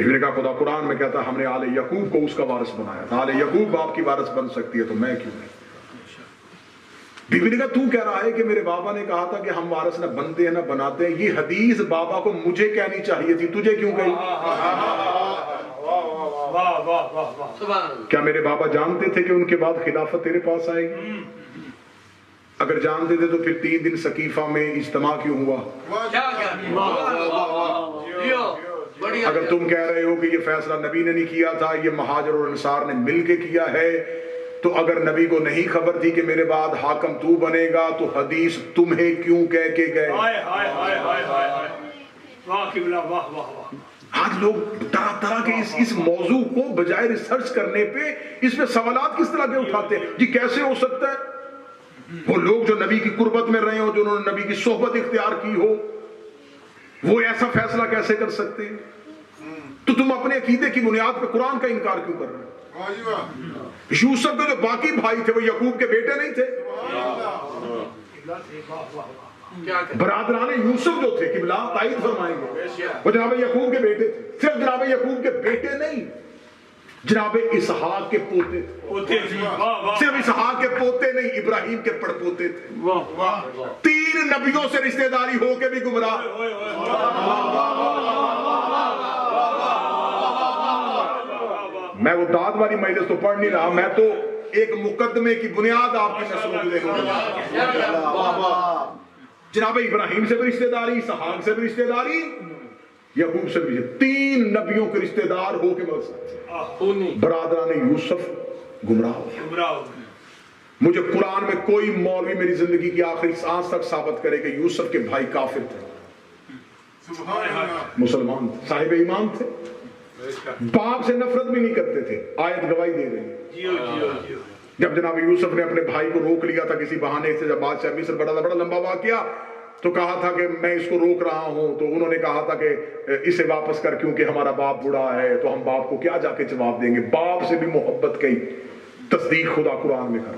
بیوی نے کہا خدا قرآن میں کہتا ہم نے آل یعقوب کو اس کا وارث بنایا تھا، آل یعقوب باپ کی وارث بن سکتی ہے تو میں کیوں نہیں؟ بیوی نے کہا تو کہہ رہا ہے کہ میرے بابا نے کہا تھا کہ ہم وارث نہ بنتے ہیں نہ بناتے ہیں، یہ حدیث بابا کو مجھے کہنی چاہیے تھی، تجھے کیوں کہی؟ کیا میرے بابا جانتے تھے کہ ان کے بعد خلافت تیرے پاس آئے گی؟ اگر جانتے تھے تو پھر 3 دن سقیفہ میں اجتماع کیوں ہوا؟ اگر تم کہہ رہے ہو کہ یہ فیصلہ نبی نے نہیں کیا تھا، یہ مہاجر اور انصار نے مل کے کیا ہے، تو اگر نبی کو نہیں خبر تھی کہ میرے بعد حاکم تو بنے گا تو حدیث تمہیں کیوں کہہ کے گئے؟ آج لوگ طرح طرح کے اس موضوع کو بجائے ریسرچ کرنے پہ اس پہ سوالات کس طرح کے اٹھاتے ہیں؟ جی کیسے ہو سکتا ہے وہ لوگ جو نبی کی قربت میں رہے ہو، جو انہوں نے نبی کی صحبت اختیار کی ہو، وہ ایسا فیصلہ کیسے کر سکتے ہیں؟ تو تم اپنے عقیدے کی بنیاد پہ قرآن کا انکار کیوں کر رہے ہو؟ یوسف کے جو باقی بھائی تھے وہ یعقوب کے بیٹے نہیں تھے؟ برادران یوسف جو تھے قبلہ تائید فرمائیں گے وہ جناب یعقوب کے بیٹے تھے، صرف جناب یعقوب کے بیٹے نہیں، جناب اسحاق کے پوتے تھے، صرف اسحاق کے پوتے نہیں، ابراہیم کے پڑپوتے تھے، 3 نبیوں سے رشتہ داری ہو کے بھی گمراہ۔ میں وہ داد والی مجلس تو پڑھ نہیں رہا، میں تو ایک مقدمے کی بنیاد آپ کی نسلوں کی دیکھوں گا۔ جناب ابراہیم سے بھی رشتہ داری، اسحاق سے بھی رشتہ داری، یعقوب سے بھی، 3 نبیوں کے رشتہ دار ہو کے مقصد برادران یوسف گمراہ ہو۔ مجھے قرآن میں کوئی مولوی میری زندگی کی آخری سانس تک ثابت کرے کہ یوسف کے بھائی کافر تھے، مسلمان تھے، صاحب ایمان تھے، باپ سے نفرت بھی نہیں کرتے تھے۔ آیت گواہی دے رہی ہے۔ جب جناب یوسف نے اپنے بھائی کو روک لیا تھا کسی بہانے سے، جب بادشاہ مصر بڑا لمبا واقعہ، تو کہا تھا کہ میں اس کو روک رہا ہوں، تو انہوں نے کہا تھا کہ اسے واپس کر کیونکہ ہمارا باپ بوڑھا ہے، تو ہم باپ کو کیا جا کے جواب دیں گے؟ باپ سے بھی محبت کی تصدیق خدا قرآن میں کر،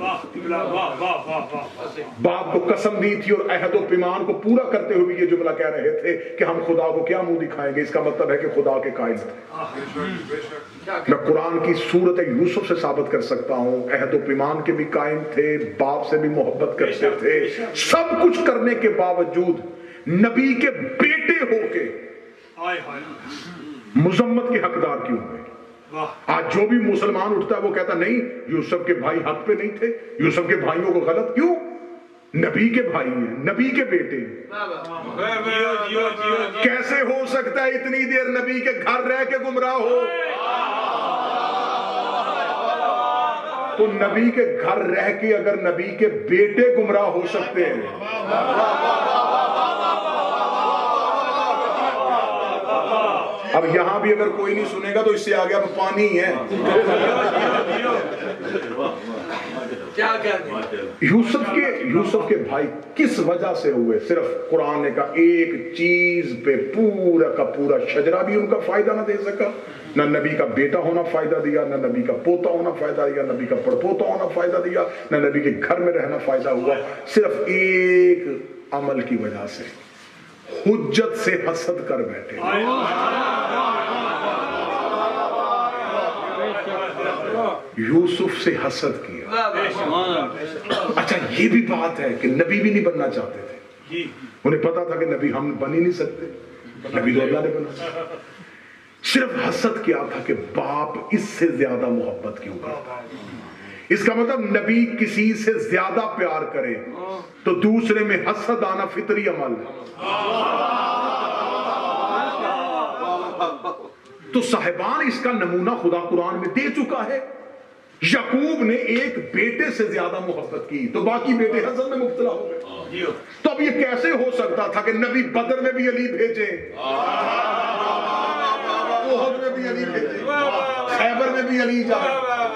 باپ کو قسم دی تھی اور عہد و پیمان کو پورا کرتے ہوئے یہ جملہ کہہ رہے تھے کہ ہم خدا کو کیا منہ دکھائیں گے؟ اس کا مطلب ہے کہ خدا کے قائل تھے۔ میں قرآن کی صورت یوسف سے ثابت کر سکتا ہوں، عہد و پیمان کے بھی قائم تھے، باپ سے بھی محبت کرتے تھے، سب کچھ کرنے کے باوجود نبی کے بیٹے ہو کے مذمت کے حقدار کیوں ہوئے؟ آج جو بھی مسلمان اٹھتا ہے وہ کہتا نہیں یوسف کے بھائی حق پہ نہیں تھے، یوسف کے بھائیوں کو غلط کیوں؟ نبی کے بھائی ہیں، نبی کے بیٹے ہیں۔ کیسے ہو سکتا ہے اتنی دیر نبی کے گھر رہ کے گمراہ ہو؟ تو نبی کے گھر رہ کے اگر نبی کے بیٹے گمراہ ہو سکتے ہیں، اب یہاں بھی اگر کوئی نہیں سنے گا تو اس سے آگے اب پانی ہے۔ یوسف کے بھائی کس وجہ سے ہوئے؟ صرف قرآن نے کہا ایک چیز پہ پورا کا پورا شجرہ بھی ان کا فائدہ نہ دے سکا، نہ نبی کا بیٹا ہونا فائدہ دیا، نہ نبی کا پوتا ہونا فائدہ دیا، نبی کا پڑپوتا ہونا فائدہ دیا، نہ نبی کے گھر میں رہنا فائدہ ہوا، صرف ایک عمل کی وجہ سے، حجت سے حسد کر بیٹھے۔ یوسف سے حسد کیا۔ اچھا یہ بھی بات ہے کہ نبی بھی نہیں بننا چاہتے تھے، انہیں پتا تھا کہ نبی ہم بن ہی نہیں سکتے، نبی تو اللہ نے بنا، صرف حسد کیا تھا کہ باپ اس سے زیادہ محبت کیوں کرتا ہے۔ اس کا مطلب نبی کسی سے زیادہ پیار کرے تو دوسرے میں حسد آنا فطری عمل ہے۔ تو صاحبان اس کا نمونہ خدا قرآن میں دے چکا ہے۔ یعقوب نے ایک بیٹے سے زیادہ محبت کی تو باقی بیٹے حسد میں مبتلا ہو گئے۔ تو اب یہ کیسے ہو سکتا تھا کہ نبی بدر میں بھی علی بھیجے، احد میں بھی علی بھیجے، خیبر میں بھی علی جائے،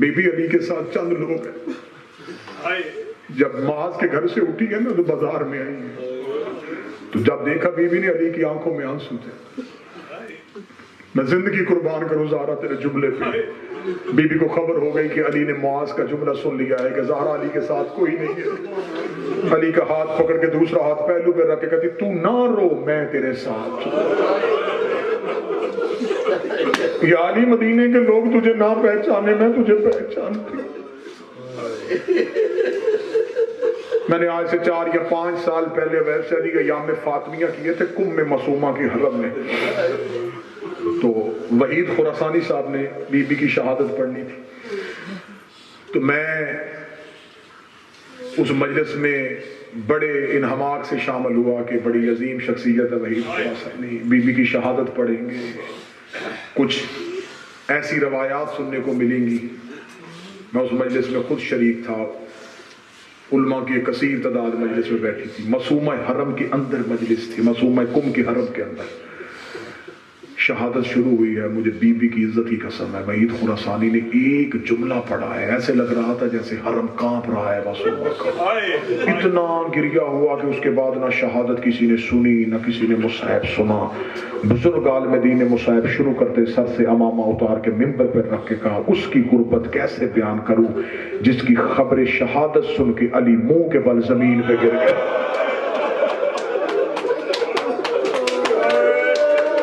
بی بی علی کے ساتھ چند لوگ ہیں. جب معاذ کے گھر سے اٹھی ہے نا تو بازار میں آئی ہے، تو جب دیکھا بی بی نے علی کی آنکھوں میں آنسو تھے. میں زندگی قربان کروں زہرا تیرے جملے پہ. بی بی کو خبر ہو گئی کہ علی نے معاذ کا جملہ سن لیا ہے کہ زہرا علی کے ساتھ کوئی نہیں ہے. علی کا ہاتھ پکڑ کے دوسرا ہاتھ پہلو پہ رکھ کے کہتی تو نہ رو، میں تیرے ساتھ. یا علی مدینے کے لوگ تجھے نہ پہچانے میں تجھے پہچانتی. میں نے آج سے 4 یا 5 سال پہلے ویسے علی کے یام فاطمیہ کیے تھے کم میں معصومہ کی حرم میں. تو وحید خراسانی صاحب نے بی بی کی شہادت پڑھنی تھی. تو میں اس مجلس میں بڑے انہماک سے شامل ہوا کہ بڑی عظیم شخصیت ہے وحید خراسانی، بی بی کی شہادت پڑھیں گے. کچھ ایسی روایات سننے کو ملیں گی. میں اس مجلس میں خود شریک تھا. علماء کی ایک کثیر تعداد مجلس میں بیٹھی تھی. معصومہ حرم کے اندر مجلس تھی، معصومہ کم کے حرم کے اندر. شہادت شروع ہوئی ہے. مجھے بی بی کی عزت کی قسم ہے وحید خراسانی نے ایک جملہ پڑھا ہے، ایسے لگ رہا تھا جیسے حرم کانپ رہا ہے معصومہ کا. اتنا گریا ہوا کہ اس کے بعد نہ شہادت کسی نے سنی نہ کسی نے مصحف سنا. بزرگ عالم دین نے مصحف شروع کرتے سر سے امامہ اتار کے منبر پر رکھ کے کہا اس کی غربت کیسے بیان کروں جس کی خبر شہادت سن کے علی منہ کے بل زمین پہ گر گیا.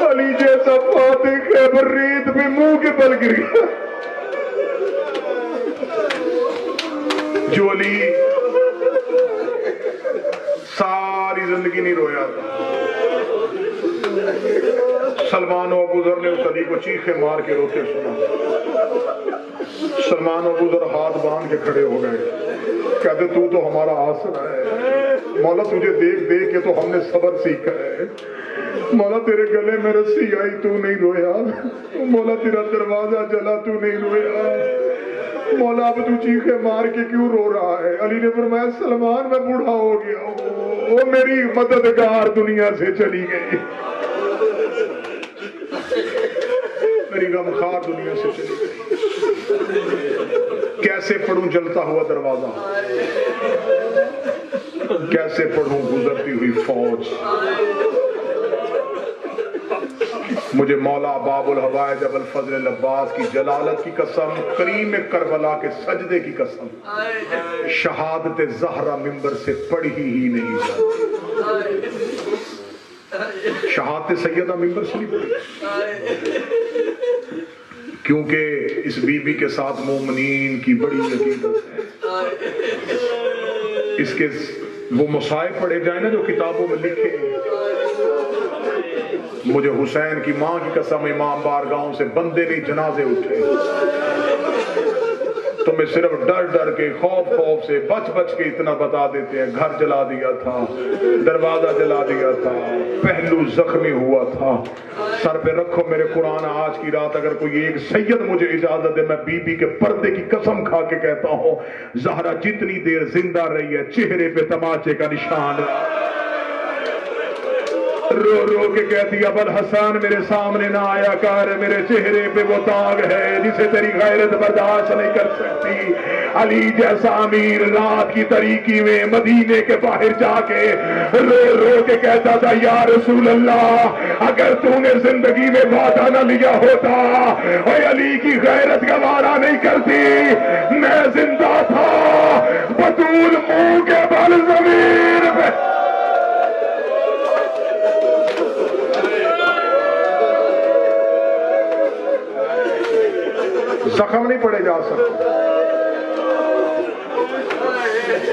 علی جیسا فاتح خیبر ریت پہ منہ کے بل گر گیا. جو علی ساری زندگی نہیں رویا تھا. سلمان و ابو ذر نے اس علی کو چیخے مار کے روتے سنا. سلمان و ابو ذر ہاتھ باندھ کے کھڑے ہو گئے، کہتے تو ہمارا آسرا ہے مولا، تجھے دیکھ دیکھ کے تو ہم نے صبر سیکھا ہے. مولا تیرے گلے میں رسی آئی تو نہیں رویا، مولا تیرا دروازہ جلا تو نہیں رویا، مولا اب تو چیخے مار کے کیوں رو رہا ہے؟ علی نے فرمایا سلمان میں بوڑھا ہو گیا ہوں، وہ میری مددگار دنیا سے چلی گئی، میری غمخوار دنیا سے چلی گئی. کیسے پڑھوں جلتا ہوا دروازہ، کیسے پڑھوں گزرتی ہوئی فوج. مجھے مولا باب الحوائج ابو الفضل العباس کی جلالت کی قسم، کریم کربلا کے سجدے کی قسم، شہادت زہرا ممبر سے پڑھی ہی نہیں جاتی. شہادت سیدہ ممبر سے نہیں پڑھی، کیونکہ اس بی بی کے ساتھ مومنین کی بڑی عقیدت ہے. اس کے وہ مصائب پڑھے جائیں نا جو کتابوں میں لکھے. مجھے حسین کی ماں کی قسم امام بارگاہوں سے بندے نہیں جنازے اٹھے. تمہیں صرف ڈر ڈر کے خوف سے بچ بچ کے اتنا بتا دیتے ہیں گھر جلا دیا تھا، دروازہ جلا دیا تھا، پہلو زخمی ہوا تھا. سر پہ رکھو میرے قرآن. آج کی رات اگر کوئی ایک سید مجھے اجازت دے، میں بی بی کے پردے کی قسم کھا کے کہتا ہوں زہرا جتنی دیر زندہ رہی ہے چہرے پہ تماچے کا نشان رو رو کے کہتی ابو الحسن میرے سامنے نہ آیا کر، میرے چہرے پہ وہ داغ ہے جسے تیری غیرت برداشت نہیں کر سکتی. علی جیسا امیر رات کی تاریکی میں مدینے کے باہر جا کے رو رو کے کہتا تھا یا رسول اللہ اگر تو نے زندگی میں وعدہ نہ لیا ہوتا اور علی کی غیرت گوارا نہیں کرتی میں زندہ تھا بطول منہ کے بل زمین پہ. زخم نہیں پڑے جا سکتے.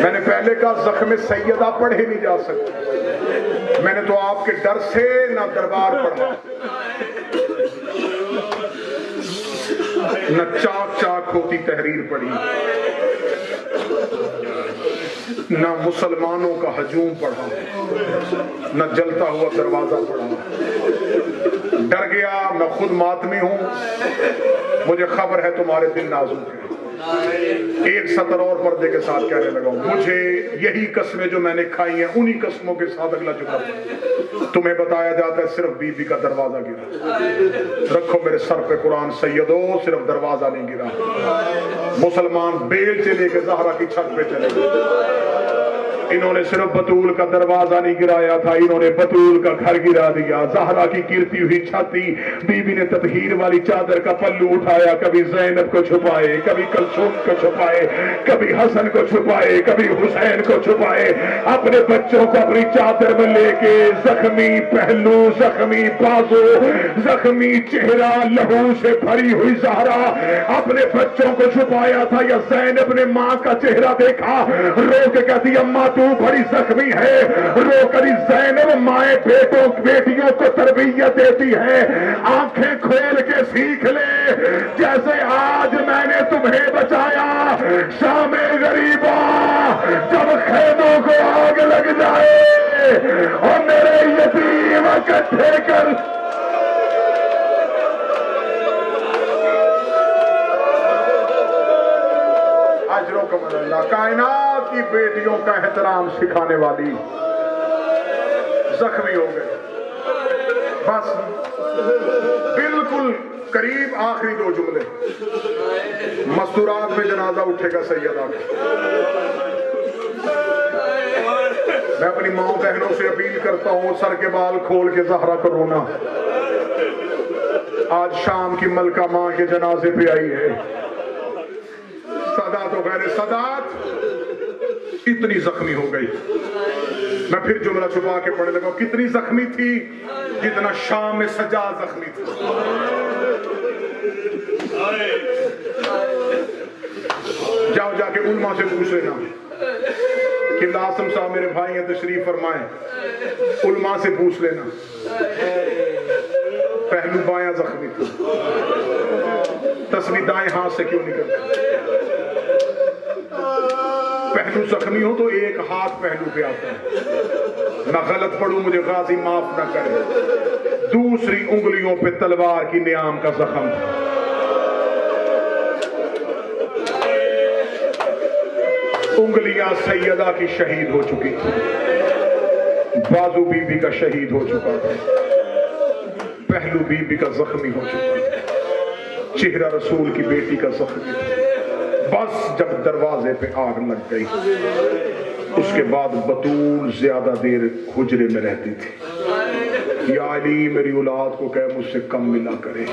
میں نے پہلے کہا زخم سیدہ پڑھے نہیں جا سکتے. میں نے تو آپ کے ڈر سے نہ دربار پڑھا، نہ چاک چاک ہوتی تحریر پڑھی، نہ مسلمانوں کا ہجوم پڑھا، نہ جلتا ہوا دروازہ پڑھا. ڈر گیا، میں خود ماتمی ہوں، مجھے خبر ہے تمہارے دل نازک ہے. ایک سطر اور پردے کے ساتھ کہنے لگا مجھے یہی قسمیں جو میں نے کھائی ہیں انہی قسموں کے ساتھ اگلا جملہ تمہیں بتایا جاتا ہے صرف بی بی کا دروازہ گرا رکھو میرے سر پہ قرآن سیدو صرف دروازہ نہیں گرا مسلمان بیل سے لے کے زہرا کی چھت پہ چلے گئے انہوں نے صرف بطول کا دروازہ نہیں گرایا تھا انہوں نے بطول کا گھر گرا دیا زہرا کی گرتی ہوئی چھاتی بی بی نے تطہیر والی چادر کا پلو اٹھایا کبھی زینب کو چھپائے کبھی کلثوم کو چھپائے کبھی حسن کو چھپائے کبھی حسین کو چھپائے اپنے بچوں کو اپنی چادر میں لے کے زخمی پہلو زخمی بازو زخمی چہرہ لہو سے بھری ہوئی زہرا اپنے بچوں کو چھپایا تھا یا زینب نے ماں کا چہرہ دیکھا رو کے کہتی اماں تو بڑی زخمی ہے رو کری زینب مائیں بیٹیوں کو تربیت دیتی ہے آنکھیں کھول کے سیکھ لے جیسے آج میں نے تمہیں بچایا شام غریبا جب خیموں کو آگ لگ جائے اور میرے یتیم اکٹھے کر اللہ کائنات کی بیٹیوں کا احترام سکھانے والی زخمی ہو گئے بس بالکل قریب آخری دو جملے مستورات میں جنازہ اٹھے گا سیدہ میں اپنی ماں بہنوں سے اپیل کرتا ہوں سر کے بال کھول کے زہرا کو رونا آج شام کی ملکہ ماں کے جنازے پہ آئی ہے سادات و غیر سادات اتنی زخمی ہو گئی میں پھر جملہ چھپا کے پڑھنے لگا کتنی زخمی تھی جتنا شام میں سجاد زخمی تھی جاؤ جا کے علماء سے پوچھ لینا کہ لاسم صاحب میرے بھائی ہیں تشریف فرمائیں علماء سے پوچھ لینا پہلو بایاں زخمی تھی تصویر دائیں ہاتھ سے کیوں نہیں کرتے پہلو زخمی ہو تو ایک ہاتھ پہلو پہ آتا ہے نہ غلط پڑھوں مجھے غازی معاف نہ کرے دوسری انگلیوں پہ تلوار کی نیام کا زخم تھا انگلیاں سیدہ کی شہید ہو چکی تھی بازو بی بی کا شہید ہو چکا تھا پہلو بی بی کا زخمی ہو چکا تھا چہرہ رسول کی بیٹی کا زخمی تھا بس جب دروازے پہ آگ لگ گئی اس کے بعد بطول زیادہ دیر حجرے میں رہتی تھی یا علی میری اولاد کو کہے مجھ سے کم ملا کرے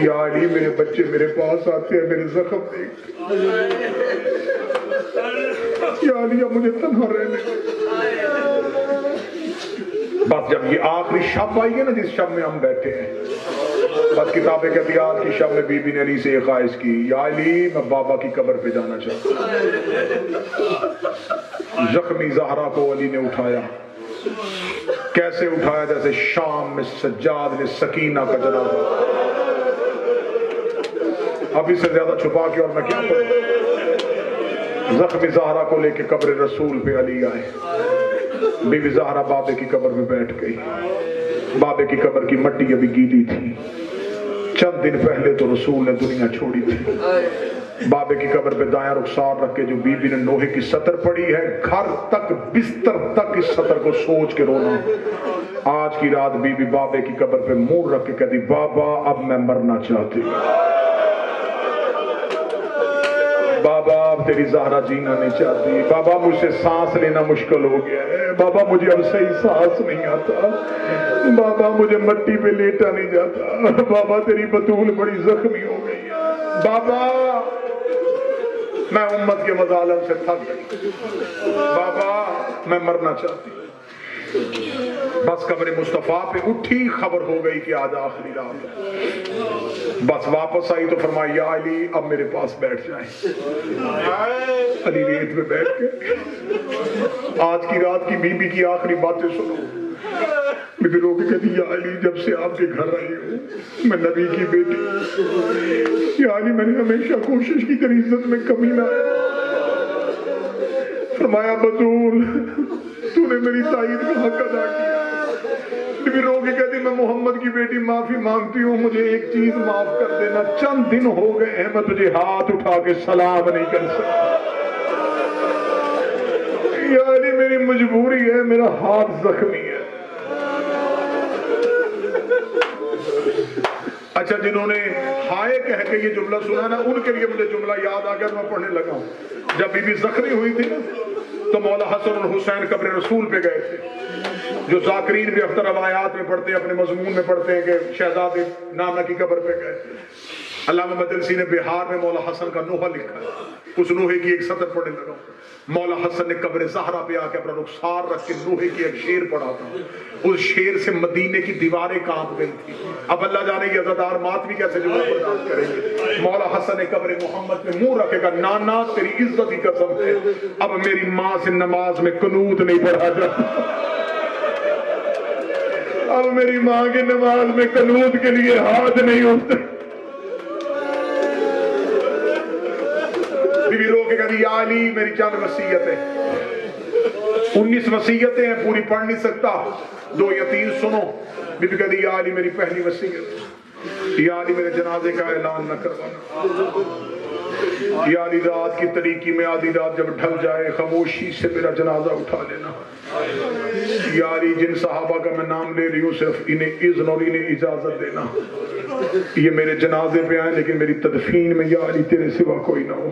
یا علی میرے بچے میرے پاس آتے ہیں میرے زخم دیکھ یا علی اب مجھے تنہا رہنے بس جب یہ آخری شب آئی ہے نا جس شب میں ہم بیٹھے ہیں بس کتاب قیادیات کی شب میں بی بی نے علی سے یہ خواہش کی یا علی میں بابا کی قبر پہ جانا چاہتا ہوں زخمی زہرا کو علی نے اٹھایا کیسے اٹھایا جیسے شام میں سجاد نے سکینہ کا جنازہ اب اس سے زیادہ چھپا کے اور میں کیا کروں زخمی زہرا کو لے کے قبر رسول پہ علی آئے بی بی زہرا بابے کی قبر میں بیٹھ گئی بابے کی قبر کی مٹی ابھی گیلی تھی چند دن پہلے تو رسول نے دنیا چھوڑی تھی بابے کی قبر پہ دایاں رخسار رکھ کے جو بی بی نے لوہے کی سطر پڑی ہے گھر تک بستر تک اس سطر کو سوچ کے رونا آج کی رات بی بی بابے کی قبر پہ منہ رکھ کے کہتی بابا اب میں مرنا چاہتی ہوں بابا اب تیری زہرا جینا نہیں چاہتی بابا مجھ سے سانس لینا مشکل ہو گیا ہے بابا مجھے اب صحیح سانس نہیں آتا بابا مجھے مٹی پہ لیٹا نہیں جاتا بابا تیری بطول بڑی زخمی ہو گئی ہے بابا میں امت کے مظالم سے تھک گئی بابا میں مرنا چاہتی ہوں بس قبر مصطفیٰ پہ اٹھی خبر ہو گئی کہ آج آخری رات ہے بس واپس آئی تو فرمایا یا علی اب میرے پاس بیٹھ جائیں علی ریت میں بیٹھ کے آج کی رات کی بی بی کی آخری باتیں سنو بی بی رو کے کہتی یا علی جب سے آپ کے گھر آئی ہوں میں نبی کی بیٹی یا علی میں نے ہمیشہ کوشش کی تیری عزت میں کمی نہ آئے فرمایا بطول تو نے میری تائید کا حق ادا کیا بی بی رو کے کہتی میں محمد کی بیٹی معافی مانگتی ہوں، مجھے ایک چیز معاف کر دینا، چند دن ہو گئے ہیں میں تجھے ہاتھ اٹھا کے سلام نہیں کر سکتا، یا علی میری مجبوری ہے، میرا ہاتھ زخمی ہے۔ اچھا، جنہوں نے ہائے کہہ کے یہ جملہ سنا نا، ان کے لیے مجھے جملہ یاد آ گیا تو میں پڑھنے لگا ہوں۔ جب بی بی زخمی ہوئی تھی نا تو مولا حسن اور حسین قبر رسول پہ گئے تھے، جو ذاکرین بھی اکثر روایات میں پڑھتے ہیں، اپنے مضمون میں پڑھتے ہیں کہ شہزادے نانا کی قبر پہ گئے۔ علامہ مجلسی نے بہار میں مولا حسن کا نوحہ لکھا ہے، اس نوحے کی ایک سطر پڑھنے لگا ہوں۔ مولا حسن نے قبر زہرا پہ آ کے اپنا رخسار رکھ کے نوحے کی ایک شعر پڑھا تھا، اس شعر سے مدینے کی دیواریں کانپ گئی تھی۔ اب اللہ جانے یہ عزادار ماتمی کیسے جملہ برداشت کریں گے۔ مولا حسن نے قبر محمد میں منہ رکھے گا، نانا تیری عزت کی قسم ہے اب میری ماں سے نماز میں قنوت نہیں پڑھا جاتا، اب میری ماں کی نماز میں قنوت کے لیے ہاتھ نہیں اٹھتے۔ بی بی رو کے کہتی یا علی میری چند وصیتیں، 19 وصیتیں ہیں، پوری پڑھ نہیں سکتا، 2 یا 3 سنو۔ بی بی کہتی یا علی میری پہلی وصیت، یا علی میرے جنازے کا اعلان نہ کروانا، یا علی رات کی طریقی میں آدھی رات جب ڈھل جائے خاموشی سے میرا جنازہ اٹھا لینا، یا علی جن صحابہ کا میں نام لے رہی ہوں صرف انہیں اذن اور انہیں اجازت دینا، یہ میرے جنازے پہ آئیں لیکن میری تدفین میں یا علی تیرے سوا کوئی نہ ہو،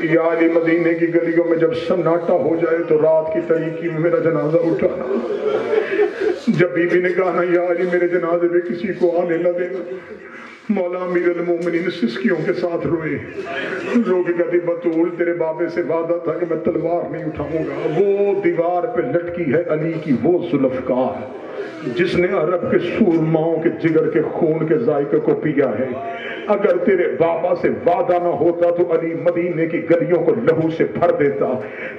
یا علی مدینے کی گلیوں میں جب سناٹا ہو جائے تو رات کی طریقی میں میرا جنازہ اٹھانا۔ جب بی بی نے کہا نا یا علی میرے جنازے پہ کسی کو آنے نہ دینا، مولا امیر المومنین سسکیوں کے ساتھ روئے، رو کے کہتی بطول تیرے بابے سے وعدہ تھا کہ میں تلوار نہیں اٹھاؤں گا، وہ دیوار پہ لٹکی ہے علی کی وہ ذوالفقار جس نے عرب کے سورماؤں کے جگر کے خون کے ذائقے کو پیا ہے، اگر تیرے بابا سے وعدہ نہ ہوتا تو علی مدینے کی گلیوں کو لہو سے بھر دیتا،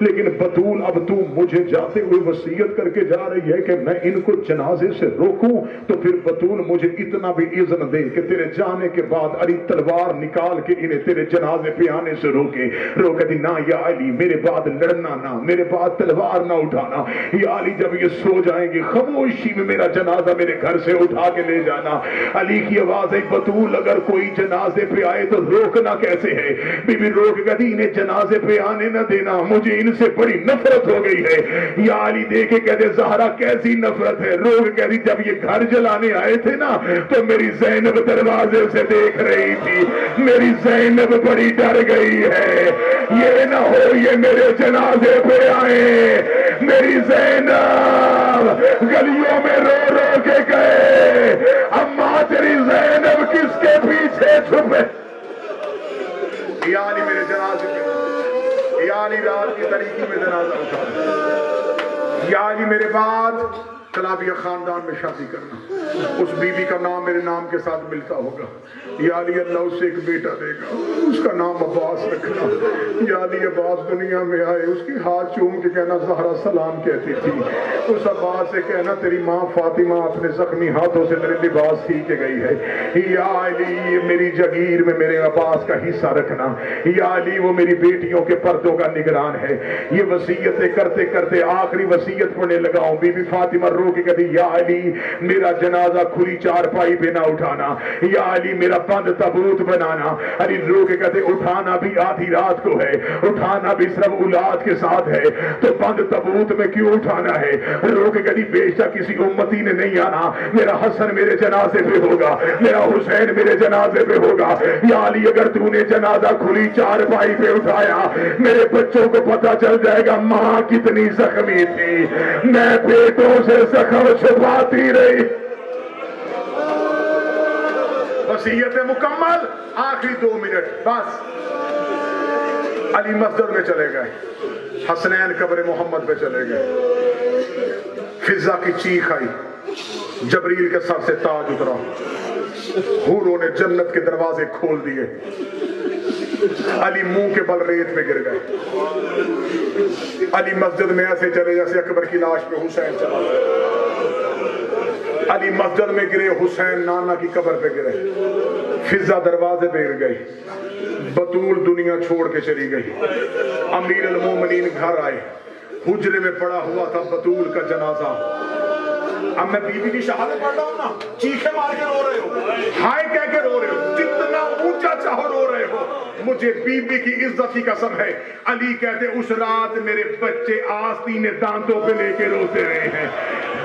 لیکن بطول اب تو مجھے جاتے ہوئے وصیت کر کے جا رہی ہے کہ میں ان کو جنازے سے روکوں، تو پھر بطول مجھے اتنا بھی اذن دے کہ تیرے جانے کے بعد علی تلوار نکال کے انہیں تیرے جنازے پہ آنے سے روکے۔ روکے دی نا یا علی میرے بعد لڑنا نہ، میرے بعد تلوار نہ اٹھانا، یا علی جب یہ سو جائیں گے خاموشی میں میرا جنازہ میرے گھر سے اٹھا کے لے جانا۔ علی کی آواز ہے بطول اگر کوئی جنازے پہ آئے تو روکنا کیسے ہے؟ بی بی روک گئی انہیں جنازے پہ آنے نہ دینا، مجھے ان سے بڑی نفرت ہو گئی ہے۔ یا علی دیکھے کہتے زہرا کیسی نفرت ہے؟ روک کہتی جب یہ گھر جلانے آئے تھے نا تو میری زینب دروازے سے دیکھ رہی تھی، میری زینب بڑی ڈر گئی ہے، یہ نہ ہو یہ میرے جنازے پہ آئے۔ میری زینب گلیوں میں رو رو کے گئے، اماں تیری زینب کس کے پیچھے چھپے؟ یا علی میرے جنازے میں، یا علی رات کی طریقی میں جنازہ اٹھا، یا علی میرے بعد کلابیہ خاندان میں شادی کرنا، اس بی بی کا نام میرے نام کے ساتھ ملتا ہوگا، یا علی اللہ اسے ایک بیٹا دے گا، اس کا نام عباس رکھنا، یا علی عباس دنیا میں آئے اس کی ہاتھ چوم کے کہنا زہرا سلام کہتی تھی، اس عباس سے کہنا تیری ماں فاطمہ اپنے زخمی ہاتھوں سے میرے لباس سی کے گئی ہے، یا علی میری جگیر میں میرے عباس کا حصہ رکھنا، یا علی وہ میری بیٹیوں کے پردوں کا نگران ہے۔ یہ وصیتیں کرتے کرتے آخری وصیت پڑھنے لگا ہوں، بی بی فاطمہ رو کے کہتی یا علی میرا جنازہ کھلی چارپائی پہ نہ اٹھانا، یا علی میرا بند تابوت بنانا، علی رو کے کہتے اٹھانا بھی آدھی رات کو ہے، اٹھانا بھی صرف اولاد کے ساتھ ہے، تو بند تابوت میں کیوں اٹھانا ہے؟ رو کے کہتی بے شک کسی امتی نے نہیں آنا، میرا حسن میرے جنازے پہ ہوگا، میرا حسین میرے جنازے پہ ہوگا، یا علی اگر تو نے جنازہ کھلی چارپائی پہ اٹھایا میرے بچوں کو پتہ چل جائے گا ماں کتنی زخمی تھی، میں بیٹوں سے زخم چھپاتی رہی۔ وصیت مکمل، آخری 2 منٹ بس۔ علی مسجد میں چلے گئے، حسنین قبر محمد پہ چلے گئے، فضا کی چیخ آئی، جبریل کے سر سے تاج اترا، حوروں نے جنت کے دروازے کھول دیے، علی منہ کے بل ریت پہ گر گئے، علی مسجد میں ایسے چلے جیسے اکبر کی لاش پہ حسین چلا، علی مسجد میں گرے، حسین نانا کی قبر پہ گرے، فضا دروازے پہ گر گئی، بطول دنیا چھوڑ کے چلی گئی، امیر المومنین گھر آئے، حجرے میں پڑا ہوا تھا بطول کا جنازہ، اب میں بیوی کی شہادت پڑھ رہا ہوں نا، چیخے مار کے رو رہے ہو، ہائے کہہ کے رو رہے ہو، جتنا اونچا چاہو رو رہے ہو، مجھے بیوی کی عزت کی قسم ہے۔ علی کہتے اس رات میرے بچے آستین دانتوں پہ لے کے روتے رہے ہیں۔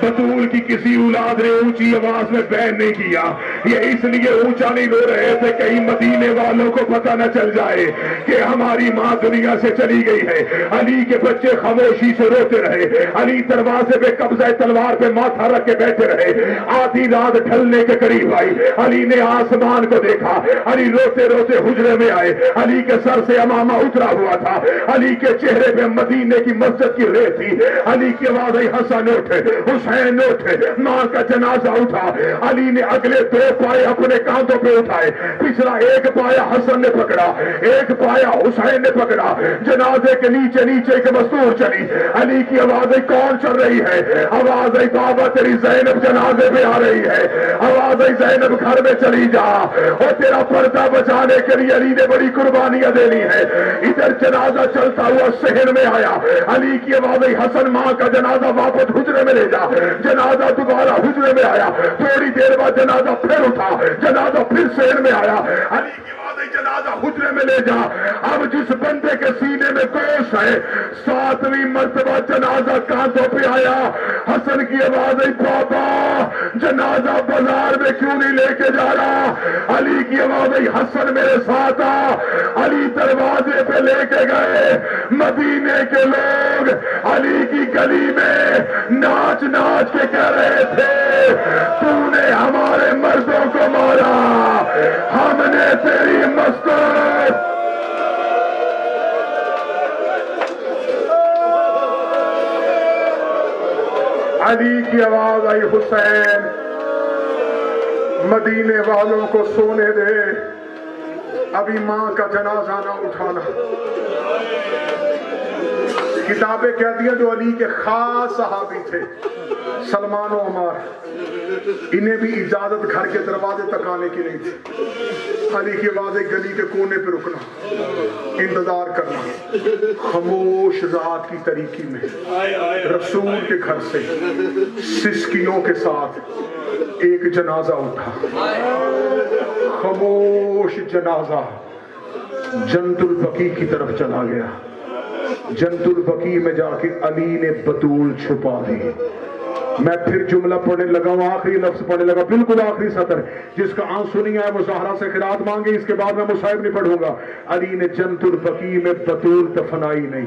بطول کی کسی اولاد نے اونچی آواز میں بیان نہیں کیا، یہ اس لیے اونچا نہیں رو رہے تھے کہیں مدینے والوں کو پتہ نہ چل جائے کہ ہماری ماں دنیا سے چلی گئی ہے۔ علی کے بچے خاموشی سے روتے رہے، علی دروازے پہ قبضہ تلوار پہ ماتھا رکھ کے بیٹھے رہے۔ آدھی رات ڈھلنے کے قریب آئی، علی نے آسمان کو دیکھا، علی روتے روتے حجرے میں آئے، علی کے سر سے امامہ اترا ہوا تھا، علی کے چہرے پہ مدینے کی مسجد کی ریت تھی۔ علی کی آواز آئی حسن اٹھ، حسین اٹھ، ماں کا جنازہ اٹھا۔ علی نے اگلے 2 پائے اپنے کاندھوں پہ اٹھائے، پچھلا 1 پایا حسن نے پکڑا، 1 پایا حسین نے پکڑا، جنازے کے نیچے نیچے ایک مستور چلی۔ علی کی آواز آئی کون چل رہی ہے؟ آواز آئی بابا تیری زینب جنازے پہ آ رہی ہے۔ آواز آئی زینب گھر میں چلی جا، اور تیرا پردہ بچانے کے لیے علی نے بڑی قربانیاں دینی ہے۔ ادھر جنازہ چلتا ہوا صحن میں آیا، علی کی آواز آئی حسن ماں کا جنازہ واپس حجرے میں لے جا۔ جنازہ دوبارہ حجرے میں آیا، تھوڑی دیر بعد جنازہ پھر اٹھا، جنازہ پھر صحن میں آیا، علی کی آواز آئی جنازہ حجرے میں لے جا۔ اب جس بندے کے سینے میں گوشت ہے 7ویں مرتبہ جنازہ کاندھوں پہ آیا۔ حسن کی آواز آئی بابا جنازہ بازار میں کیوں نہیں لے کے جا رہا؟ علی کی آواز آئی حسن میرے ساتھ آ۔ علی دروازے پہ لے کے گئے، مدینے کے لوگ علی کی گلی میں ناچ ناچ کے کہہ رہے تھے تو نے ہمارے مردوں کو مارا، ہم نے تیری مستور۔ علی کی آواز آئی حسین مدینے والوں کو سونے دے، ابھی ماں کا جنازہ نہ اٹھانا۔ کتابیں کہتی ہیں جو علی کے خاص صحابی تھے سلمان و عمار، انہیں بھی اجازت گھر کے دروازے تک آنے کی نہیں تھی۔ علی کی آواز ہے گلی کے کونے پہ رکنا، انتظار کرنا، خاموش رات کی تاریکی میں رسول کے گھر سے سسکیوں کے ساتھ ایک جنازہ اٹھا، خاموش جنازہ جنت البقیع کی طرف چلا گیا۔ جنت البقیع میں جا کے علی نے بطول چھپا دی۔ میں پھر جملہ پڑھنے لگا ہوں، آخری لفظ پڑھنے لگا، بالکل آخری سطر، جس کا آنسو نہیں آیا وہ زہرا سے خیرات مانگے، اس کے بعد میں مصائب نہیں پڑھوں گا۔ علی نے جنت البقیع میں بطول دفنائی نہیں،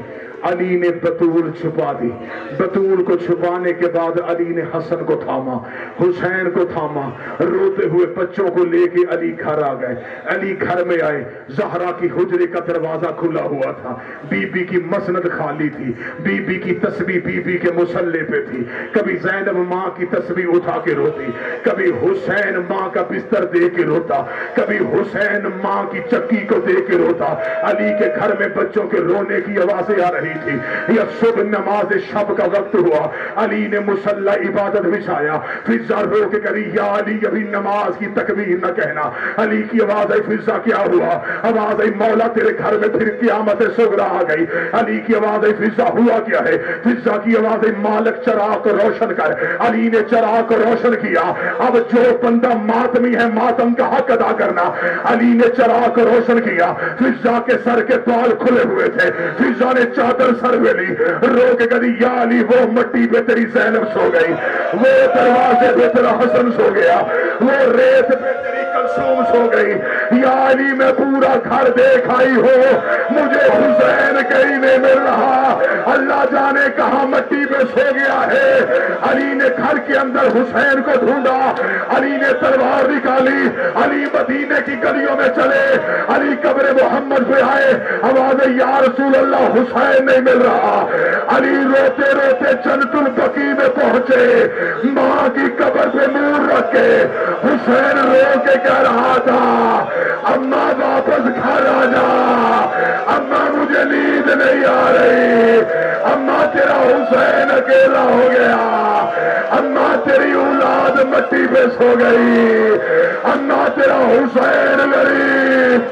علی نے بطول چھپا دی۔ بطول کو چھپانے کے بعد علی نے حسن کو تھاما، حسین کو تھاما، روتے ہوئے بچوں کو لے کے علی گھر آ گئے۔ علی گھر میں آئے، زہرا کی حجرے کا دروازہ کھلا ہوا تھا، بی بی کی مسند خالی تھی، بی بی کی تسبیح بی بی کے مصلے پہ تھی۔ کبھی زینب ماں کی تسبیح اٹھا کے روتی، کبھی حسین ماں کا بستر دے کے روتا، کبھی حسین ماں کی چکی کو دے کے روتا۔ علی کے گھر میں بچوں کے رونے کی آوازیں آ رہی تھی۔ یا صبح نماز شب کا وقت ہوا، علی نے مصلی عبادت بچھایا، فضا رو کے کہی یا علی ابھی نماز کی تکبیر نہ کہنا۔ علی کی آواز آئی فضا کیا ہوا؟ آواز آئی مولا تیرے گھر میں پھر قیامت صغریٰ آ گئی۔ علی کی آواز آئی فضا ہوا کیا ہے؟ فضا کی آواز آئی مالک چراغ کو روشن کر۔ علی نے چراغ کو روشن کیا۔ اب جو بندہ ماتمی ہے ماتم کا حق ادا کرنا۔ علی نے چراغ کو روشن کیا، فضا کے سر کے بال کھلے ہوئے تھے، فضا نے چادر سر میں لی، رو کے کہی یا علی وہ مٹی پہ تیری زینب سو گئی، وہ دروازے پہ تیرا حسن سو گیا، وہ ریت پہ تیری کلثوم سو گئی۔ یا علی میں پورا گھر دیکھ آئی ہوں، مجھے حسین کہیں نہیں مل رہا، اللہ جانے کہاں مٹی پہ سو گیا ہے۔ علی نے گھر کے اندر حسین کو ڈھونڈا، علی نے تلوار نکالی، علی مدینے کی گلیوں میں چلے، علی قبر محمد پہ آئے، آواز ہے یا رسول اللہ حسین نہیں مل رہا۔ علی روتے روتے جنت البقیع میں پہنچے، ماں کی قبر پہ نور رکھ کے حسین رو کے کہہ رہا تھا اماں واپس گھر آ جا، اماں مجھے نیند نہیں آ رہی، اماں تیرا حسین اکیلا ہو گیا، اماں تیری اولاد مٹی پہ سو گئی، اماں تیرا حسین غریب۔